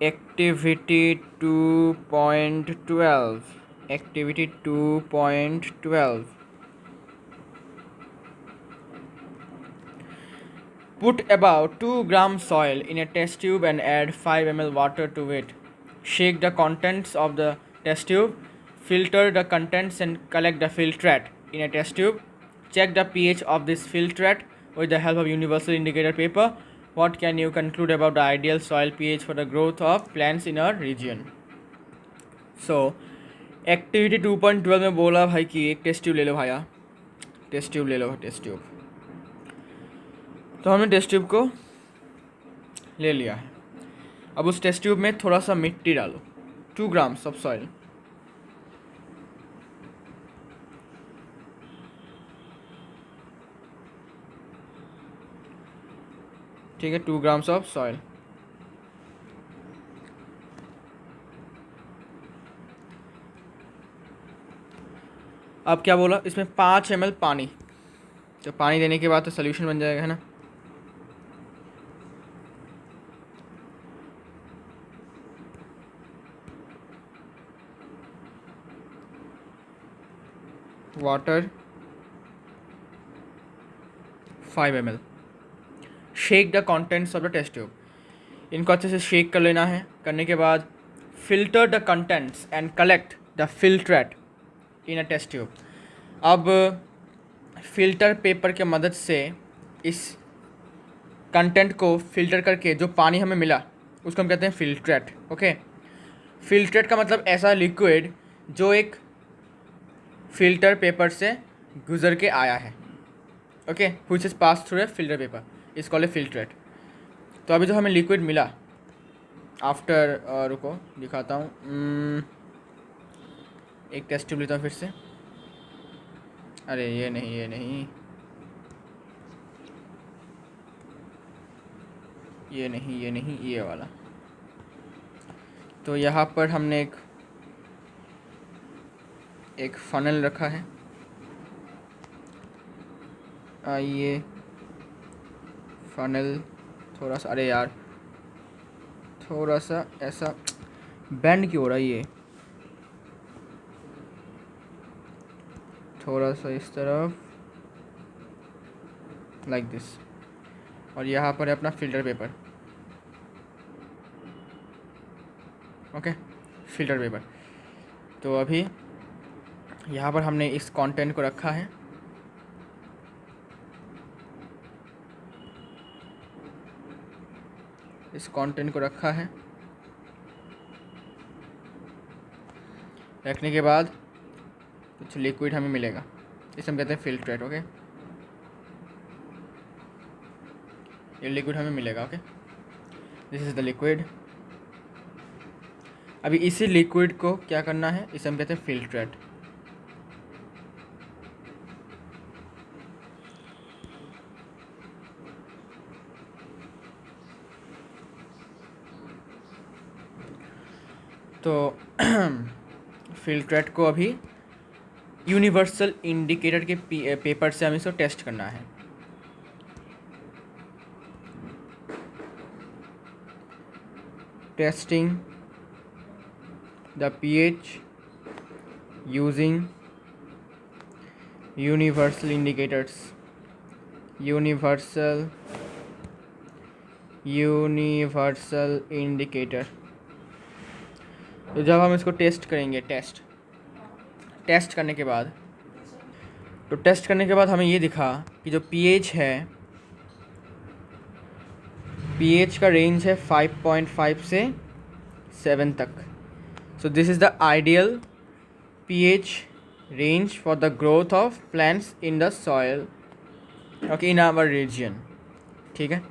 Activity 2.12, activity 2.12, put about 2 gram soil in a test tube and add 5 ml water to it. Shake the contents of the test tube, filter the contents and collect the filtrate in a test tube. Check the pH of this filtrate with the help of universal indicator paper. What can you conclude about the ideal soil pH for the growth of plants in our region? So, activity 2.12 में बोला भाई कि एक test tube ले लो भाया, test tube ले लो, test tube. तो हमने test tube को ले लिया है। अब उस टेस्ट ट्यूब में थोड़ा सा मिट्टी डालो, 2 ग्राम्स ऑफ सॉइल, ठीक है, 2 ग्राम्स ऑफ सॉइल। अब क्या बोला, इसमें 5 ml पानी, तो पानी देने के बाद तो सोल्यूशन बन जाएगा, है ना। Water 5 ml, shake the contents of the test tube, इनको अच्छे से शेक कर लेना है। करने के बाद filter the contents and collect the filtrate in a test tube. अब फिल्टर पेपर के मदद से इस कंटेंट को फिल्टर करके जो पानी हमें मिला उसको हम कहते हैं फिल्ट्रेट। ओके, फिल्ट्रेट का मतलब ऐसा लिक्विड जो एक फिल्टर पेपर से गुजर के आया है। Okay, which is pass through a filter paper is called a filtrate. तो अभी जो हमें लिक्विड मिला आफ्टर, रुको दिखाता हूँ, एक टेस्ट ट्यूब लेता हूँ फिर से। अरे ये नहीं, ये नहीं, ये नहीं, ये नहीं, ये वाला। तो यहाँ पर हमने एक फनल रखा है। आइए, फनल थोड़ा सा, अरे यार थोड़ा सा ऐसा बेंड क्यों हो रहा है ये, थोड़ा सा इस तरफ, लाइक दिस। और यहाँ पर है अपना filter paper. Okay, filter paper. तो अभी यहाँ पर हमने इस कंटेंट को रखा है, इस कंटेंट को रखा है। रखने के बाद कुछ लिक्विड हमें मिलेगा, इसे हम कहते हैं फिल्ट्रेट। ओके, ये लिक्विड हमें मिलेगा। Okay, this is the liquid. अभी इसी लिक्विड को क्या करना है, इसे हम कहते हैं फिल्ट्रेट। तो फिल्ट्रेट को अभी यूनिवर्सल इंडिकेटर के पेपर से हमें इसको टेस्ट करना है। Testing the pH using universal indicators, universal indicator. तो जब हम इसको टेस्ट करेंगे, टेस्ट करने के बाद, हमें ये दिखा कि जो पीएच है, पीएच का रेंज है 5.5 से 7 तक। So this is the ideal pH range for the growth of plants in the soil, okay, in our region. ठीक है,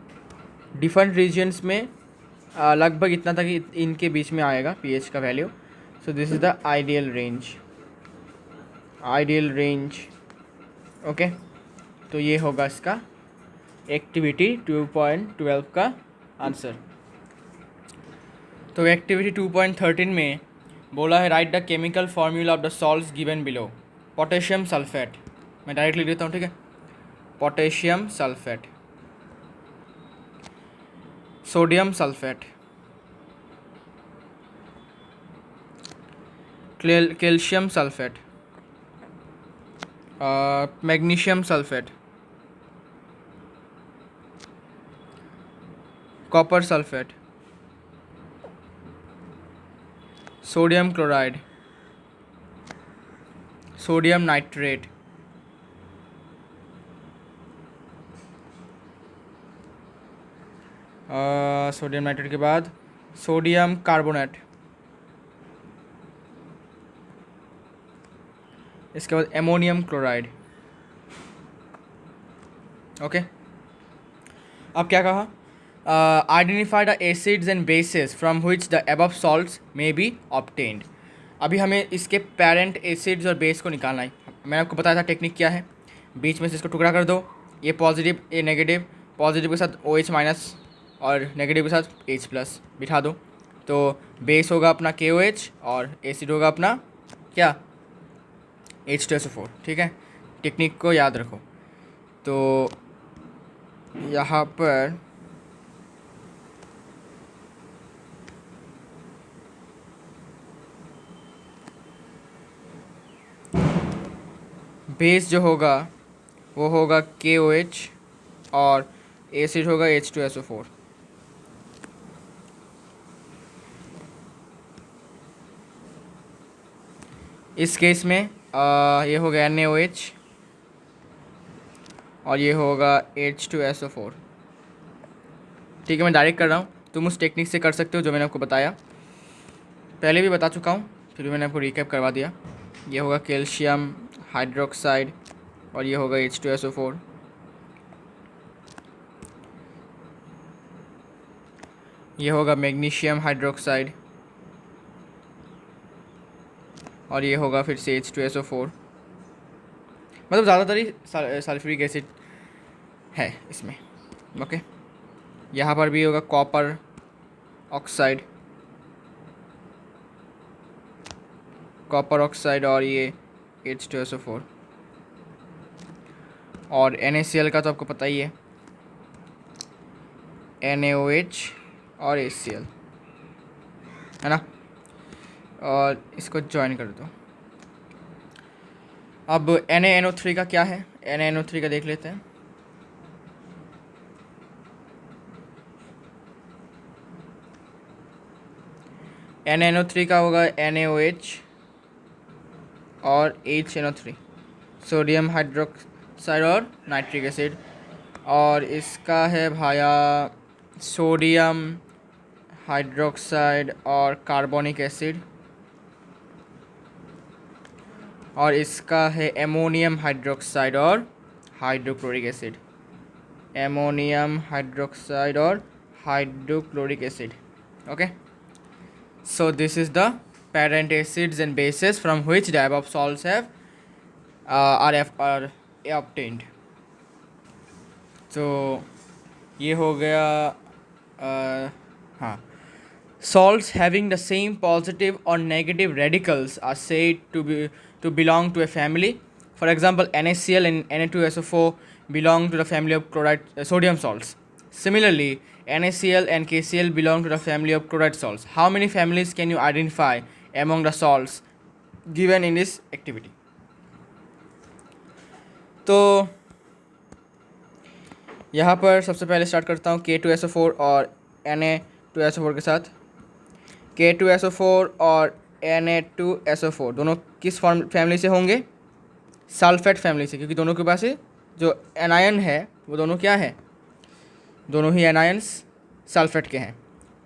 डिफरेंट रीजन्स में लगभग इतना तक इनके बीच में आएगा पीएच का value. So this is the ideal range, okay. तो ये होगा इसका एक्टिविटी 2.12 का आंसर। तो एक्टिविटी 2.13 में बोला है right the chemical formula of the salts given below. Potassium sulphate, मैं डायरेक्ट लिख देता हूँ, ठीक है। Potassium sulphate, sodium sulphate, calcium sulphate, magnesium sulphate, copper sulphate, sodium chloride, sodium nitrate, sodium nitrate के बाद सोडियम कार्बोनेट, इसके बाद एमोनियम क्लोराइड, ओके। अब क्या कहा, identify the acids and bases from which the above salts may be obtained. अभी हमें इसके पेरेंट एसिड्स और बेस को निकालना है। मैंने आपको बताया था टेक्निक क्या है, बीच में से इसको टुकड़ा कर दो, ये पॉजिटिव ये नेगेटिव, पॉजिटिव के साथ OH माइनस और नेगेटिव के साथ H प्लस बिठा दो। तो बेस होगा अपना KOH और एसिड होगा अपना क्या, H2SO4। ठीक है, टेक्निक को याद रखो। तो यहाँ पर बेस जो होगा वो होगा KOH और एसिड होगा H2SO4। इस केस में ये होगा NaOH और ये होगा H2SO4। ठीक है, मैं डायरेक्ट कर रहा हूँ, तुम उस टेक्निक से कर सकते हो जो मैंने आपको बताया, पहले भी बता चुका हूँ, फिर भी मैंने आपको रिकैप करवा दिया। ये होगा कैल्शियम हाइड्रोक्साइड और ये होगा H2SO4। ये होगा मैग्नीशियम हाइड्रोक्साइड और ये होगा फिर से H2SO4। मतलब ज़्यादातर ही सल्फ्यूरिक एसिड है इसमें, ओके। यहाँ पर भी होगा कॉपर ऑक्साइड, और ये H2SO4। और NaCl का तो आपको पता ही है, NaOH और HCl, है ना। और इसको ज्वाइन कर दो। अब NaNO3 का क्या है, NaNO3 का देख लेते हैं। NaNO3 का होगा NaOH और HNO3, सोडियम हाइड्रोक्साइड और नाइट्रिक एसिड। और इसका है भाया सोडियम हाइड्रोक्साइड और कार्बोनिक एसिड। और इसका है एमोनियम हाइड्रोक्साइड और हाइड्रोक्लोरिक एसिड, एमोनियम हाइड्रोक्साइड और hydrochloric acid, okay. So this is the parent acids and bases from which the above salts have are obtained. तो ये हो गया हाँ, Salts having the same positive or negative radicals are said to belong to a family. For example, NaCl and Na2SO4 belong to the family of chloride sodium salts. Similarly, NaCl and KCl belong to the family of chloride salts. How many families can you identify among the salts given in this activity? तो यहाँ पर सबसे पहले start करता हूँ K2SO4 और Na2SO4 के साथ। K2SO4 और Na2SO4 दोनों किस फैमिली से होंगे? सल्फेट फैमिली से, क्योंकि दोनों के पास जो एनायन है वो दोनों क्या है? दोनों ही एनायंस सल्फेट के हैं,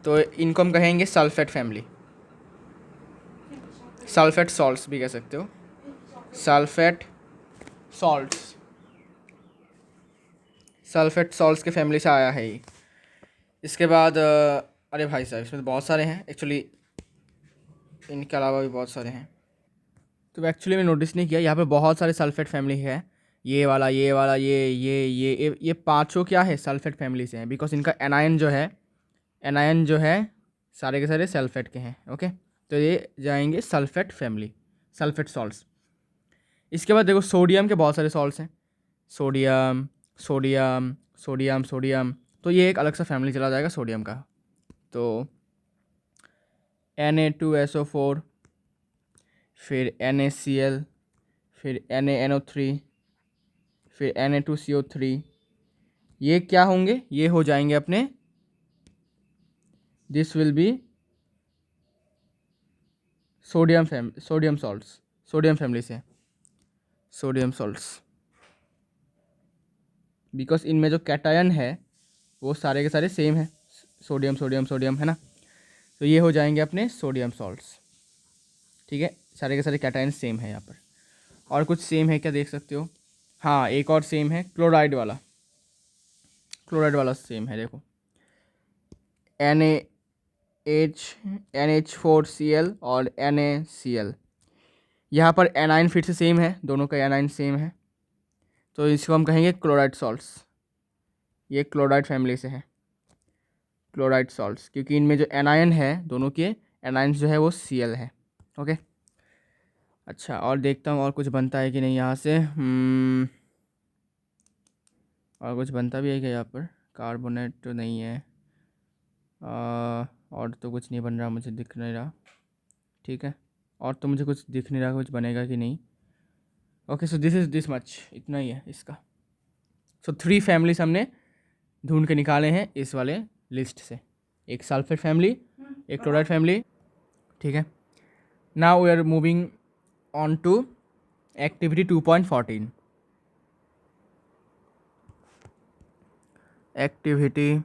तो इनको हम कहेंगे सल्फेट फैमिली। सल्फेट सॉल्ट्स भी कह सकते हो, सल्फेट सॉल्ट्स, सल्फेट सॉल्ट्स के फैमिली से आया है ये। इसके बाद अरे भाई साहब, इसमें तो बहुत सारे हैं एक्चुअली, इनके अलावा भी बहुत सारे हैं। तो एक्चुअली मैं नोटिस नहीं किया, यहाँ पे बहुत सारे सल्फेट फैमिली है। ये वाला, ये वाला, ये पांचों क्या है? सल्फेट फैमिली से हैं, बिकॉज इनका एनायन जो है सारे के सारे सल्फेट के हैं। ओके, तो ये जाएंगे सल्फेट फैमिली, सल्फेट सॉल्ट्स। इसके बाद देखो सोडियम के बहुत सारे सॉल्ट्स हैं, सोडियम सोडियम सोडियम सोडियम, तो ये एक अलग सा फैमिली चला जाएगा सोडियम का। तो Na2SO4, फिर NaCl, फिर NaNO3, फिर Na2CO3, ये क्या होंगे? ये हो जाएंगे अपने, this will be sodium salts, sodium family से, सोडियम सॉल्ट्स, बिकॉज इनमें जो कैटायन है वो सारे के सारे सेम है, सोडियम सोडियम सोडियम, है ना। तो ये हो जाएंगे अपने सोडियम सॉल्ट्स। ठीक है, सारे के सारे कैटायन सेम है यहाँ पर। और कुछ सेम है क्या, देख सकते हो? हाँ, एक और सेम है, क्लोराइड वाला, क्लोराइड वाला सेम है। देखो NH4Cl और NaCl, यहाँ पर एनाइन फिर से सेम है, दोनों का एनाइन सेम है, तो इसको हम कहेंगे क्लोराइड सॉल्ट्स। ये क्लोराइड फैमिली से है, क्लोराइड सॉल्ट्स, क्योंकि इनमें जो एनायन है दोनों के एनाइंस जो है वो Cl है। ओके, अच्छा, और देखता हूँ और कुछ बनता है कि नहीं यहाँ से। और कुछ बनता भी है क्या यहाँ पर? कार्बोनेट तो नहीं है, और तो कुछ नहीं बन रहा, मुझे दिख नहीं रहा। ठीक है, और तो मुझे कुछ दिख नहीं रहा कुछ बनेगा कि नहीं। Okay, so this is this much, इतना ही है इसका। सो 3 फैमिलीज हमने ढूंढ के निकाले हैं इस वाले लिस्ट से, एक सल्फेट फैमिली, एक क्लोराइड फैमिली। ठीक है, now we are moving on to activity 2.14। Activity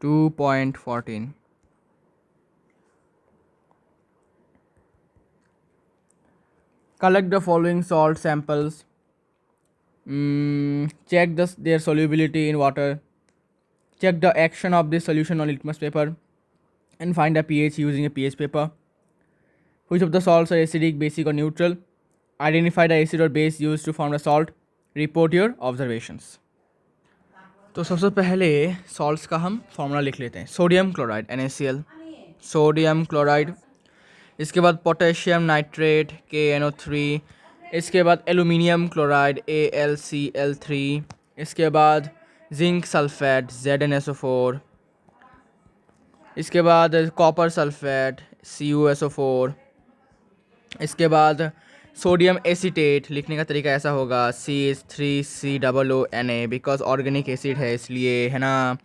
2.14, collect the following salt samples, check their solubility in water, check the action of this solution on litmus paper, and find the pH using a pH paper. Which of the salts are acidic, basic or neutral? Identify the acid or base used to form the salt. Report your observations. तो सबसे पहले salts का हम formula लिख लेते हैं। Sodium chloride NaCl, sodium chloride. इसके बाद पोटेशियम नाइट्रेट KNO3। इसके बाद एलुमिनियम क्लोराइड AlCl3। इसके बाद जिंक सल्फेट ZnSO4। इसके बाद कॉपर सल्फेट CuSO4। इसके बाद सोडियम एसीटेट, लिखने का तरीका ऐसा होगा CH3COONA, बिकॉज ऑर्गेनिक एसिड है इसलिए, है ना।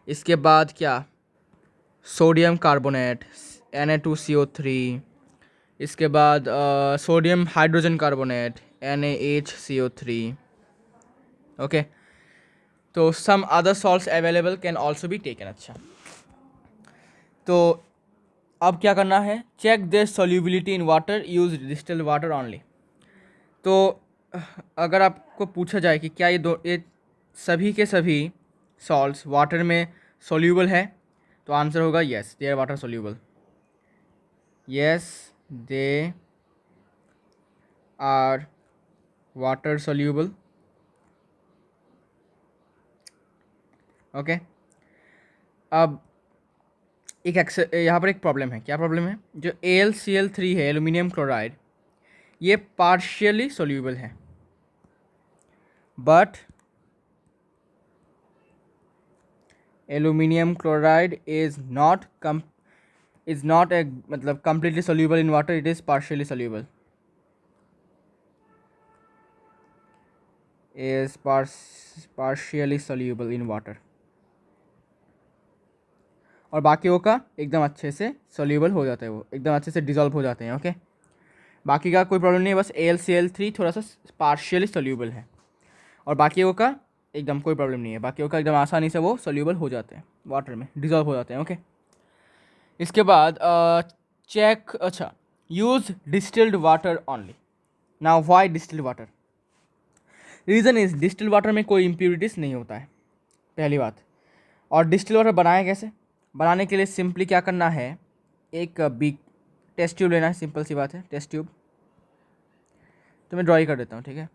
इसके बाद क्या, सोडियम कार्बोनेट Na2CO3। इसके बाद sodium hydrogen carbonate NaHCO3। Okay, तो some other salts available can also be taken. अच्छा, तो अब क्या करना है? Check the solubility in water, use distilled water only. तो अगर आपको पूछा जाए कि क्या ये सभी के सभी सॉल्ट्स वाटर में सोल्यूबल है, तो आंसर होगा yes, they are water soluble. Yes, they are water soluble. Okay. अब यहाँ पर एक प्रॉब्लम है। क्या प्रॉब्लम है? जो AlCl3 है, एल्यूमिनियम क्लोराइड, ये पार्शियली सोल्यूबल है, but aluminium chloride is not a मतलब completely soluble in water, it is partially soluble, is partially soluble in water, और बाकियों का एकदम अच्छे से सोल्यूबल हो जाता है, वो एकदम अच्छे से डिजॉल्व हो जाते हैं। ओके, बाकी का कोई प्रॉब्लम नहीं है, बस AlCl3 थोड़ा सा पार्शियली सोल्यूबल है, और बाकियों का एकदम कोई प्रॉब्लम नहीं है, बाकियों का एकदम आसानी से वो सोल्यूबल हो जाते हैं, वाटर में डिजॉल्व हो जाते हैं। ओके, इसके बाद चेक, अच्छा, use distilled water only. Now why distilled water? Reason is distilled water में कोई इम्प्यूरिटीज़ नहीं होता है, पहली बात। और डिस्टिल्ड वाटर बनाया कैसे? बनाने के लिए सिंपली क्या करना है, एक बिग टेस्ट ट्यूब लेना है, सिंपल सी बात है, टेस्ट ट्यूब। तो मैं ड्रॉ कर देता हूँ, ठीक है?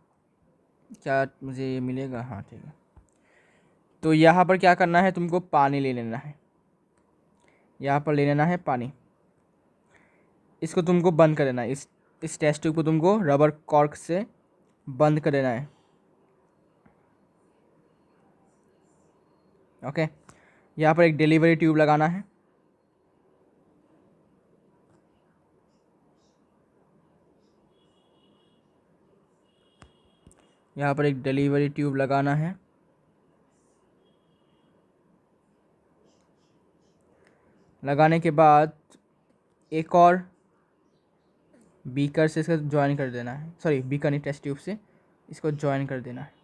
क्या मुझे ये मिलेगा? हाँ, ठीक है। तो यहाँ पर क्या करना है, तुमको पानी ले लेना है, यहाँ पर ले लेना है पानी। इसको तुमको बंद कर देना है, इस टेस्ट ट्यूब को तुमको रबर कॉर्क से बंद कर देना है। ओके, यहाँ पर एक डिलीवरी ट्यूब लगाना है, यहाँ पर एक डिलीवरी ट्यूब लगाना है। लगाने के बाद एक और बीकर से इसको ज्वाइन कर देना है, सॉरी बीकर नहीं, टेस्ट ट्यूब से इसको ज्वाइन कर देना है।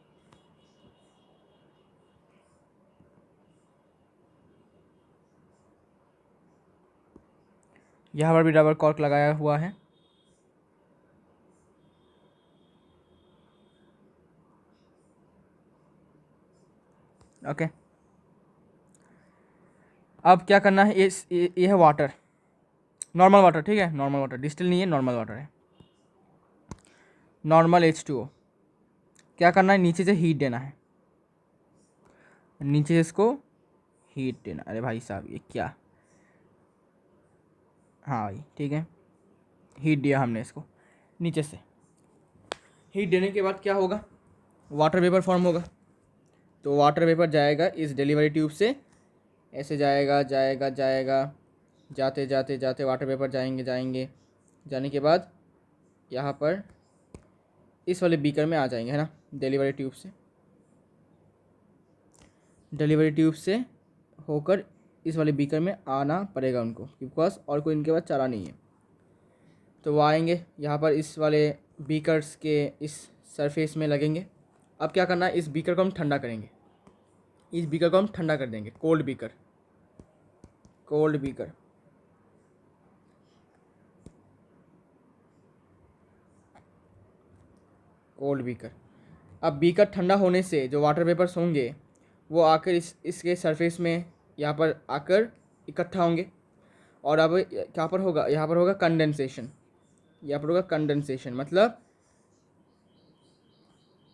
यहाँ पर भी रबर कॉर्क लगाया हुआ है। ओके, अब क्या करना है, ये है वाटर, नॉर्मल वाटर, ठीक है? नॉर्मल वाटर, डिस्टिल नहीं है, नॉर्मल वाटर है, नॉर्मल H2O। क्या करना है, नीचे से हीट देना है, नीचे से इसको हीट देना। अरे भाई साहब, ये क्या? हाँ भाई, ठीक है, हीट दिया हमने इसको नीचे से। हीट देने के बाद क्या होगा, वाटर वेपर फॉर्म होगा। तो वाटर वेपर जाएगा इस डिलीवरी ट्यूब से, ऐसे जाएगा जाएगा जाएगा, जाते जाते जाते वाटर वेपर जाएंगे जाएंगे, जाने के बाद यहाँ पर इस वाले बीकर में आ जाएंगे, है ना? डिलीवरी ट्यूब से, डिलीवरी ट्यूब से होकर इस वाले बीकर में आना पड़ेगा उनको, बिकॉज और कोई इनके पास चारा नहीं है। तो वो आएंगे यहाँ पर, इस वाले बीकर्स के इस सरफेस में लगेंगे। अब क्या करना है, इस बीकर को हम ठंडा करेंगे, इस बीकर को हम ठंडा कर देंगे, cold beaker, cold beaker. Cold beaker. अब बीकर ठंडा होने से जो वाटर वेपर्स होंगे वो आकर इसके सरफेस में यहाँ पर आकर इकट्ठा होंगे, और अब क्या पर होगा, यहाँ पर होगा कंडेंसेशन, यहाँ पर होगा कंडेंसेशन, मतलब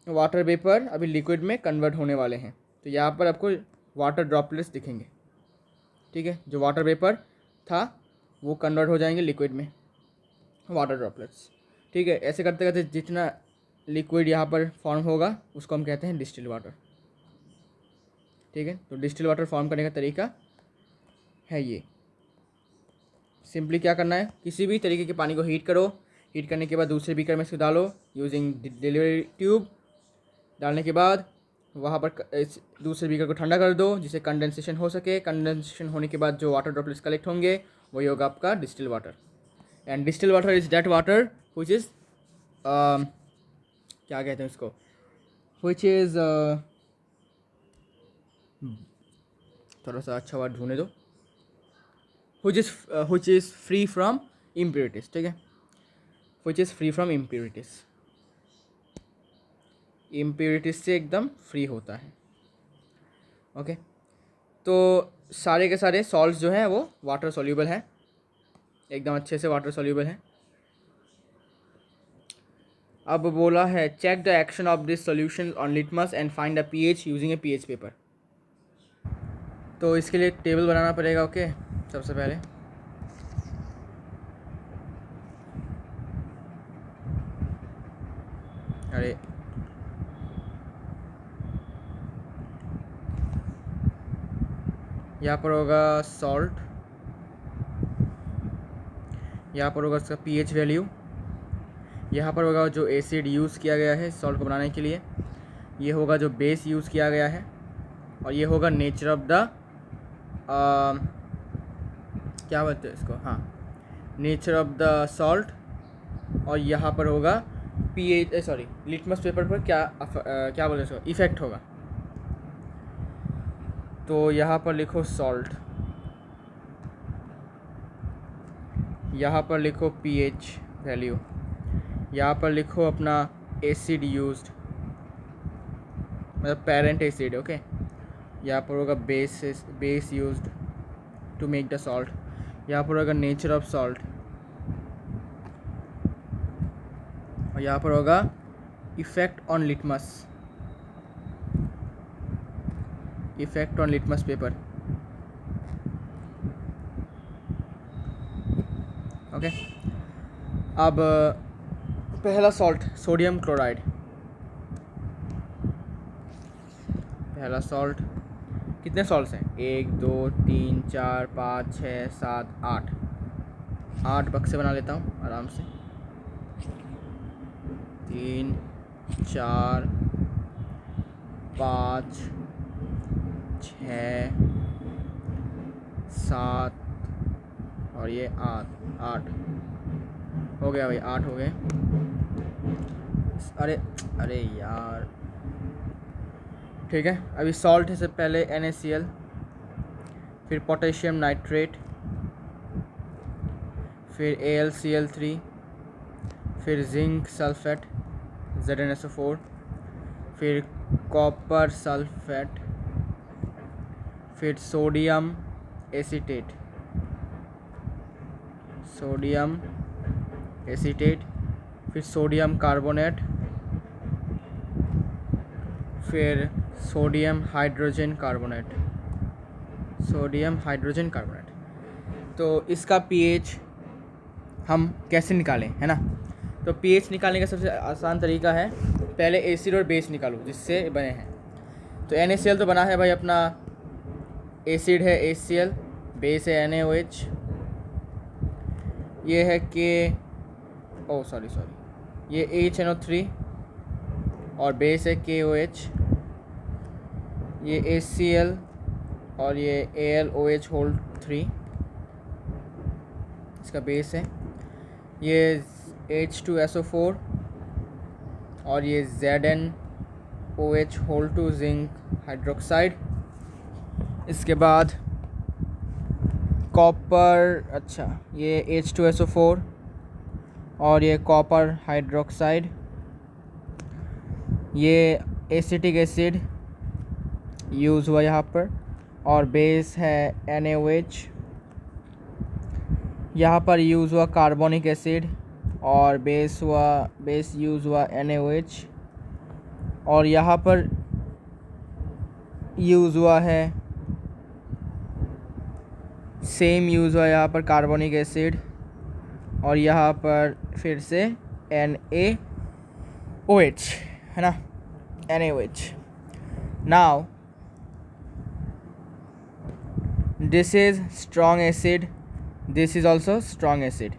वाटर वेपर अभी लिक्विड में कन्वर्ट होने वाले हैं। तो यहाँ पर आपको वाटर ड्रॉपलेट्स दिखेंगे, ठीक है? जो वाटर वेपर था वो कन्वर्ट हो जाएंगे लिक्विड में, वाटर ड्रॉपलेट्स, ठीक है? ऐसे करते करते जितना लिक्विड यहाँ पर फॉर्म होगा उसको हम कहते हैं डिस्टिल वाटर, ठीक है? तो डिस्टिल वाटर फॉर्म करने का तरीका है ये। सिंपली क्या करना है, किसी भी तरीके के पानी को हीट करो, हीट करने के बाद दूसरे बीकर में इसको डालो यूजिंग डिलीवरी ट्यूब। डालने के बाद वहाँ पर इस दूसरे बीकर को ठंडा कर दो जिससे कंडेंसेशन हो सके। कंडेंसेशन होने के बाद जो वाटर ड्रॉपलेट्स कलेक्ट होंगे वही होगा आपका distil water. And distil water is that water which is क्या कहते हैं इसको, विच इज़ थोड़ा सा अच्छा वर्ड ढूंढने दो, which is free from impurities, ठीक है? which is free from impurities, impurities से एकदम फ्री होता है। ओके, तो सारे के सारे सॉल्ट्स जो हैं वो वाटर सॉल्यूबल है, एकदम अच्छे से वाटर सॉल्यूबल है। अब बोला है check the action of this solution on litmus and find the pH using a pH paper. तो इसके लिए एक टेबल बनाना पड़ेगा। ओके, सबसे पहले अरे यहाँ पर होगा सॉल्ट, यहाँ पर होगा इसका pH वैल्यू, यहाँ पर होगा जो एसिड यूज़ किया गया है सॉल्ट को बनाने के लिए, ये होगा जो बेस यूज़ किया गया है, और ये होगा नेचर ऑफ द क्या बोलते हैं इसको, हाँ, नेचर ऑफ द सॉल्ट। और यहाँ पर होगा लिटमस पेपर पर क्या बोलते हैं इसको, इफ़ेक्ट होगा। तो यहाँ पर लिखो सॉल्ट, यहाँ पर लिखो pH वैल्यू, यहाँ पर लिखो अपना एसिड यूज्ड, मतलब पेरेंट एसिड। ओके, यहाँ पर होगा base used to make the salt, यहाँ पर होगा नेचर ऑफ सॉल्ट, और यहाँ पर होगा effect on litmus paper. Okay, अब पहला सॉल्ट सोडियम क्लोराइड, पहला सॉल्ट, कितने सॉल्ट्स हैं, 1 2 3 4 5 6 7 8, 8 बक्से बना लेता हूँ आराम से, 3 4 5 6 7 और ये 8 हो गया भाई, 8 हो गए। अरे यार, ठीक है। अभी सॉल्ट से पहले NaCl, फिर पोटेशियम नाइट्रेट, फिर AlCl3, फिर जिंक सल्फेट ZnSO4, फिर कॉपर सल्फेट, फिर सोडियम एसीटेट, फिर सोडियम कार्बोनेट, फिर सोडियम हाइड्रोजन कार्बोनेट। तो इसका pH हम कैसे निकालें, है ना। तो pH निकालने का सबसे आसान तरीका है, पहले एसिड और बेस निकालो जिससे बने हैं। तो NaCl तो बना है भाई अपना, एसिड है HCl, बेस है NaOH, ये है ये HNO3 और बेस है KOH, ये HCl और ये AlOH3 इसका बेस है, ये H2SO4 और ये ZnOH2 जिंक हाइड्रोक्साइड। इसके बाद कॉपर, ये H2SO4 और ये कॉपर हाइड्रोक्साइड, ये एसिटिक एसिड यूज़ हुआ यहाँ पर, और बेस है NaOH, यहाँ पर यूज़ हुआ कार्बोनिक एसिड और बेस यूज़ हुआ NaOH, और यहाँ पर यूज़ हुआ है यहाँ पर कार्बोनिक एसिड, और यहाँ पर फिर से NaOH, है ना, NaOH। Now this is strong acid, this is also strong acid.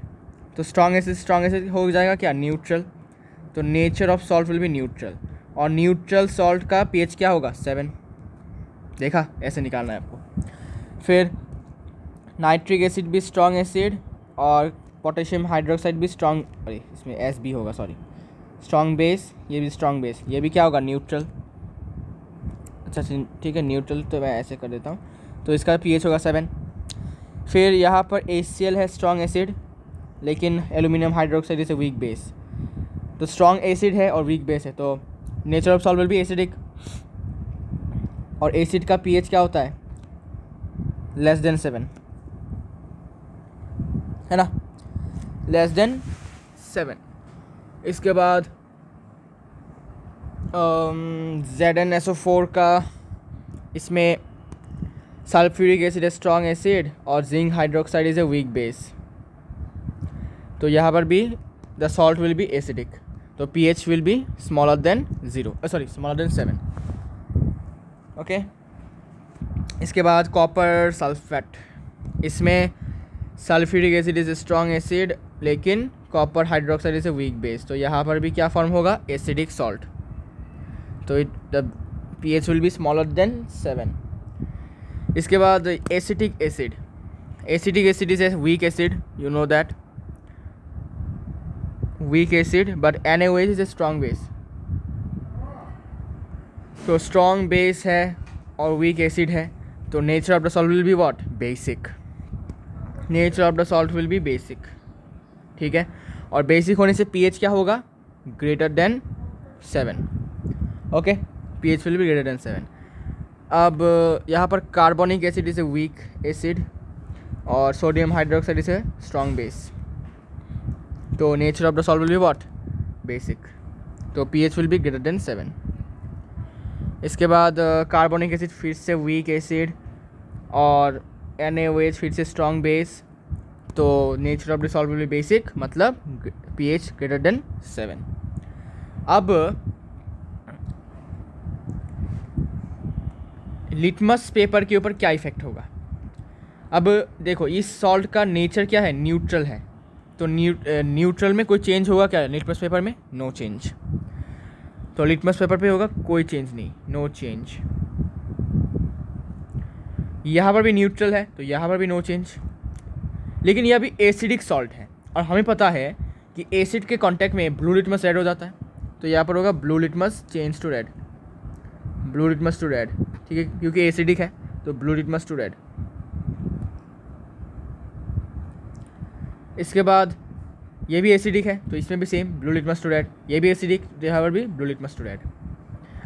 तो स्ट्रॉन्ग एसिड हो जाएगा क्या, न्यूट्रल। तो nature of salt will B neutral, और न्यूट्रल सॉल्ट का pH क्या होगा, 7। देखा, ऐसे निकालना है आपको। फिर नाइट्रिक एसिड भी स्ट्रॉन्ग एसिड, और पोटेशियम हाइड्रोक्साइड भी स्ट्रॉन्ग, इसमें S भी होगा, स्ट्रॉन्ग बेस, ये भी स्ट्रॉन्ग बेस, ये भी क्या होगा, न्यूट्रल। अच्छा ठीक है, न्यूट्रल तो मैं ऐसे कर देता हूँ। तो इसका pH होगा 7। फिर यहाँ पर HCl है स्ट्रॉन्ग एसिड, लेकिन aluminium hydroxide is a weak base. तो स्ट्रॉन्ग एसिड है और वीक बेस है, तो nature of salt will be acidic, और एसिड का pH क्या होता है, लेस देन 7, है ना, लेस देन 7। इसके बाद ZnSO4 का, इसमें सल्फ्यूरिक एसिड है स्ट्रॉन्ग एसिड और zinc hydroxide is a weak base. तो यहाँ पर भी the salt will be acidic, तो pH will be smaller than 0, smaller than 7। Okay, इसके बाद कॉपर सल्फेट, इसमें sulphuric acid is a strong acid लेकिन copper hydroxide is a weak base, तो यहाँ पर भी क्या फॉर्म होगा, एसिडिक सॉल्ट, तो the pH will be smaller than 7। इसके बाद acetic acid, acetic acid is a weak acid, you know that, weak acid, but NaOH is a strong base। तो strong base है और weak acid है, तो nature of the salt will be what, basic। nature of the salt will be basic, ठीक है। और basic होने से pH क्या होगा, greater than 7। Okay, pH will be greater than 7। अब यहाँ पर carbonic acid is a weak acid और sodium hydroxide is a strong base, तो nature of the salt will be what, basic, तो pH will be greater than 7। इसके बाद carbonic acid फिर से वीक एसिड और NaOH फिर से स्ट्रॉन्ग बेस, तो nature of the salt will B basic, मतलब pH ग्रेटर देन 7। अब लिटमस पेपर के ऊपर क्या इफेक्ट होगा। अब देखो इस सॉल्ट का नेचर क्या है, न्यूट्रल है, तो न्यूट्रल में कोई चेंज होगा क्या लिटमस पेपर में, नो चेंज। तो लिटमस पेपर पे होगा कोई चेंज नहीं, नो चेंज। यहाँ पर भी न्यूट्रल है तो यहाँ पर भी नो चेंज, लेकिन यह भी एसिडिक सॉल्ट है और हमें पता है कि एसिड के कांटेक्ट में ब्लू लिटमस रेड हो जाता है, तो यहाँ पर होगा blue litmus change to red, blue litmus to red, ठीक है, क्योंकि एसिडिक है तो ब्लू लिटमस टू रेड। इसके बाद ये भी एसिडिक है तो इसमें भी same blue litmus to red, ये भी एसिडिक तो यहाँ पर भी ब्लू लिटमस टू रेड।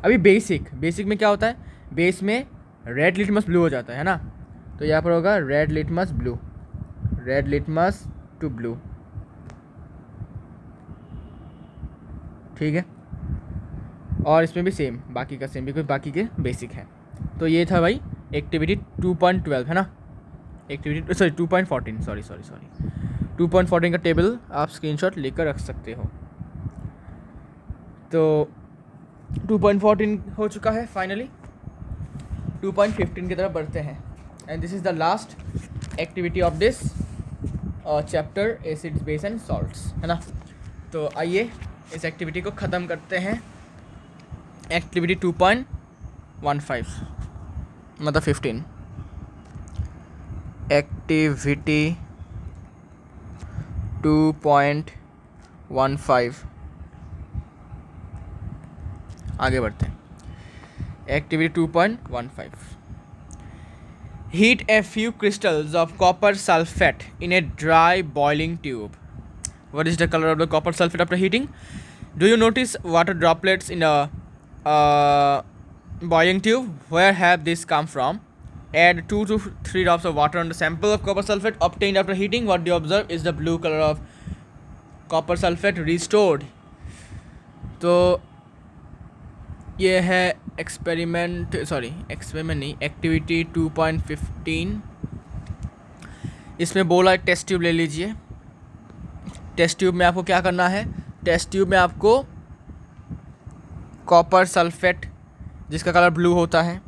अभी बेसिक में क्या होता है, बेस में रेड लिटमस ब्लू हो जाता है ना, तो यहाँ पर होगा red litmus blue, red litmus to blue, ठीक है। और इसमें भी सेम, बाकी का सेम, बिकॉज बाकी के बेसिक है। तो ये था भाई एक्टिविटी 2.12 है ना, एक्टिविटी 2.14, सॉरी 2.14 का टेबल आप स्क्रीनशॉट लेकर रख सकते हो। तो 2.14 हो चुका है, फाइनली 2.15 की तरफ बढ़ते हैं, and this is the last activity of this chapter acids base and salts, है ना। तो आइए इस एक्टिविटी को ख़त्म करते हैं। एक्टिविटी 2.15 मतलब 15, एक्टिविटी 2.15 आगे बढ़ते हैं। Activity 2.15, heat a few crystals of copper sulphate in a dry boiling tube. What is the color of the copper sulfate after heating? Do you notice water droplets in a boiling tube? Where have this come from? Add 2 to 3 drops of water on the sample of copper sulfate obtained after heating. What do you observe is the blue color of copper sulfate restored. तो ये है experiment नहीं, activity 2.15। इसमें बोला test tube ले लीजिए। Test tube में आपको क्या करना है, टेस्ट ट्यूब में आपको कॉपर सल्फेट जिसका कलर ब्लू होता है,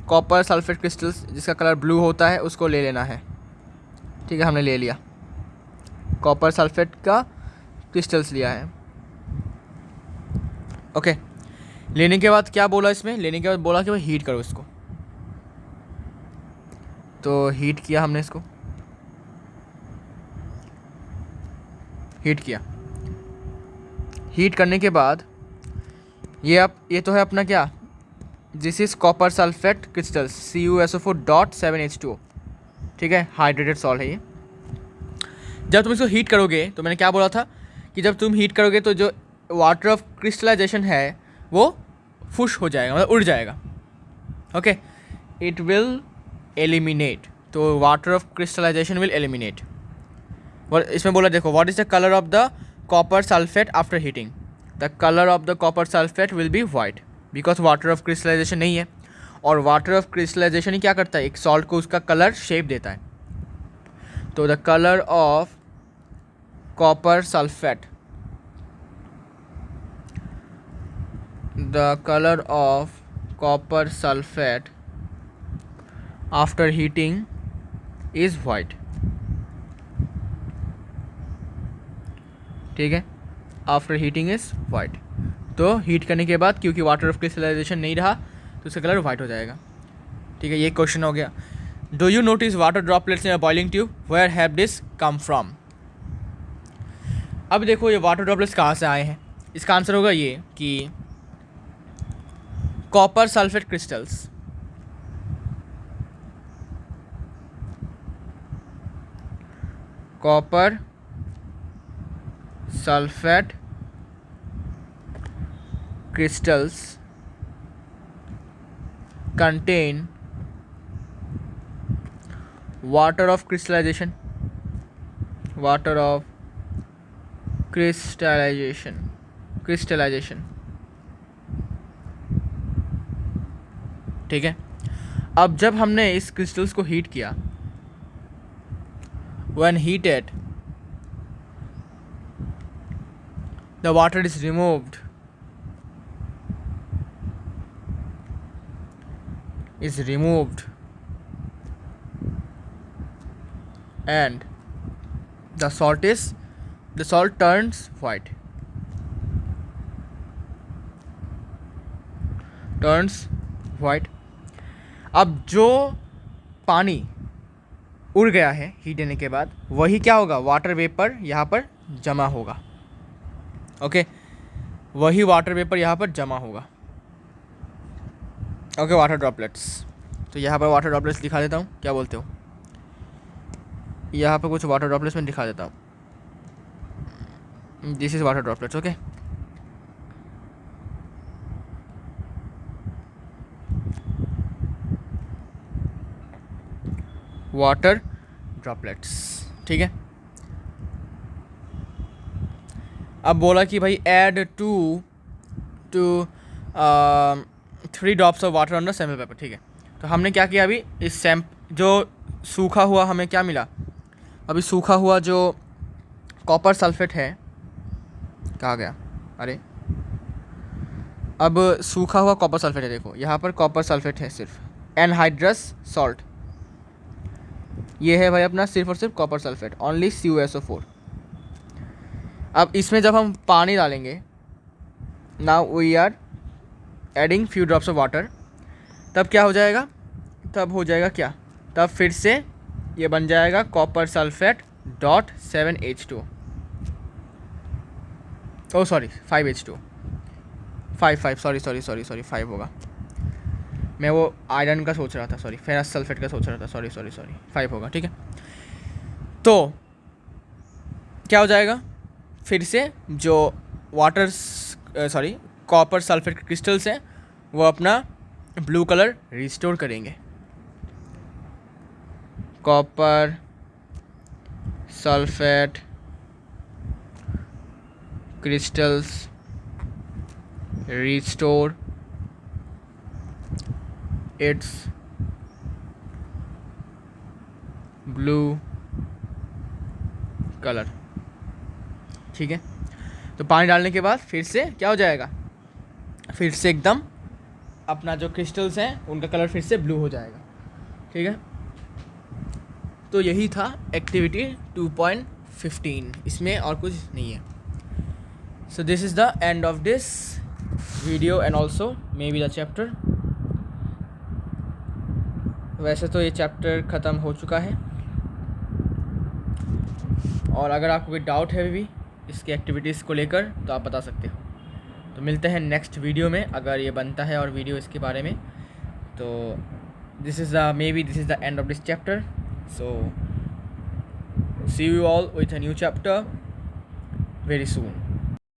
कॉपर सल्फेट क्रिस्टल्स जिसका कलर ब्लू होता है उसको ले लेना है, ठीक है। हमने ले लिया, कॉपर सल्फेट का क्रिस्टल्स लिया है, ओके। लेने के बाद क्या बोला इसमें, लेने के बाद बोला कि भाई हीट करो इसको, तो हीट किया हमने इसको, हीट किया। हीट करने के बाद ये तो है अपना क्या, this is copper sulphate crystals CuSO4.7H2O, ठीक है, हाइड्रेटेड सॉल्ट है ये। जब तुम इसको हीट करोगे तो मैंने क्या बोला था कि जब तुम हीट करोगे तो जो वाटर ऑफ क्रिस्टलाइजेशन है वो फुश हो जाएगा, मतलब उड़ जाएगा, ओके। इट विल एलिमिनेट, तो water of crystallisation will eliminate. इसमें बोला देखो, what is the colour of the copper sulphate after heating, the colour of the copper sulphate will be white because water of crystallisation नहीं है। और water of crystallisation ही क्या करता है, एक सॉल्ट को उसका कलर शेप देता है। तो the colour of copper sulphate, the colour of copper sulphate after heating is white. ठीक है, आफ्टर हीटिंग इज वाइट। तो हीट करने के बाद क्योंकि वाटर ऑफ क्रिस्टलाइजेशन नहीं रहा तो उसका कलर वाइट हो जाएगा। ठीक है, ये क्वेश्चन हो गया। Do you notice water droplets in a boiling tube, where have this come from. अब देखो ये वाटर ड्रॉपलेट्स कहाँ से आए हैं, इसका आंसर होगा ये कि copper sulphate crystals, copper sulphate crystals contain water of crystallization, water of crystallization, crystallization। ठीक है, अब जब हमने इस क्रिस्टल्स को हीट किया, when heated the water is removed, and the salt turns white, अब जो पानी उड़ गया है हीट देने के बाद, वही क्या होगा, वाटर वेपर यहाँ पर जमा होगा। ओके, वही वाटर वेपर यहाँ पर जमा होगा। Okay, water droplets. तो यहाँ पर वाटर ड्रॉपलेट्स दिखा देता हूँ, क्या बोलते हो, यहाँ पर कुछ वाटर ड्रॉपलेट्स में दिखा देता हूँ। This is water droplets. Okay, water droplets. ठीक है, अब बोला कि भाई add two 3 drops of water on the sample paper. ठीक है, तो हमने क्या किया, अभी इस जो सूखा हुआ हमें क्या मिला, अभी सूखा हुआ जो कॉपर सल्फेट है, कहाँ गया, अरे अब सूखा हुआ कॉपर सल्फेट है, देखो यहाँ पर कॉपर सल्फेट है, सिर्फ एनहाइड्रस सॉल्ट, ये है भाई अपना सिर्फ और सिर्फ कॉपर सल्फेट, ओनली CuSO4। अब इसमें जब हम पानी डालेंगे, now we are adding few drops of water, तब क्या हो जाएगा, तब हो जाएगा क्या, तब फिर से ये बन जाएगा कॉपर सल्फेट डॉट 7H2, ओ सॉरी 5H2, 5 होगा, मैं वो आयरन का सोच रहा था, सॉरी फेरस सल्फेट का सोच रहा था, सॉरी 5 होगा। ठीक है, तो क्या हो जाएगा, फिर से जो वाटर कॉपर सल्फेट क्रिस्टल्स हैं वो अपना ब्लू कलर रिस्टोर करेंगे। Copper sulphate crystals restore it's blue colour. ठीक है, तो पानी डालने के बाद फिर से क्या हो जाएगा, फिर से एकदम अपना जो क्रिस्टल्स हैं उनका कलर फिर से ब्लू हो जाएगा। ठीक है, तो यही था एक्टिविटी 2.15, इसमें और कुछ नहीं है। सो this is the end of this video and also may be the chapter. वैसे तो ये चैप्टर ख़त्म हो चुका है, और अगर आपको कोई डाउट है भी इसकी एक्टिविटीज़ को लेकर तो आप बता सकते हो। तो मिलते हैं नेक्स्ट वीडियो में, अगर ये बनता है और वीडियो इसके बारे में। तो this is the end of this chapter. So see you all with a new chapter very soon.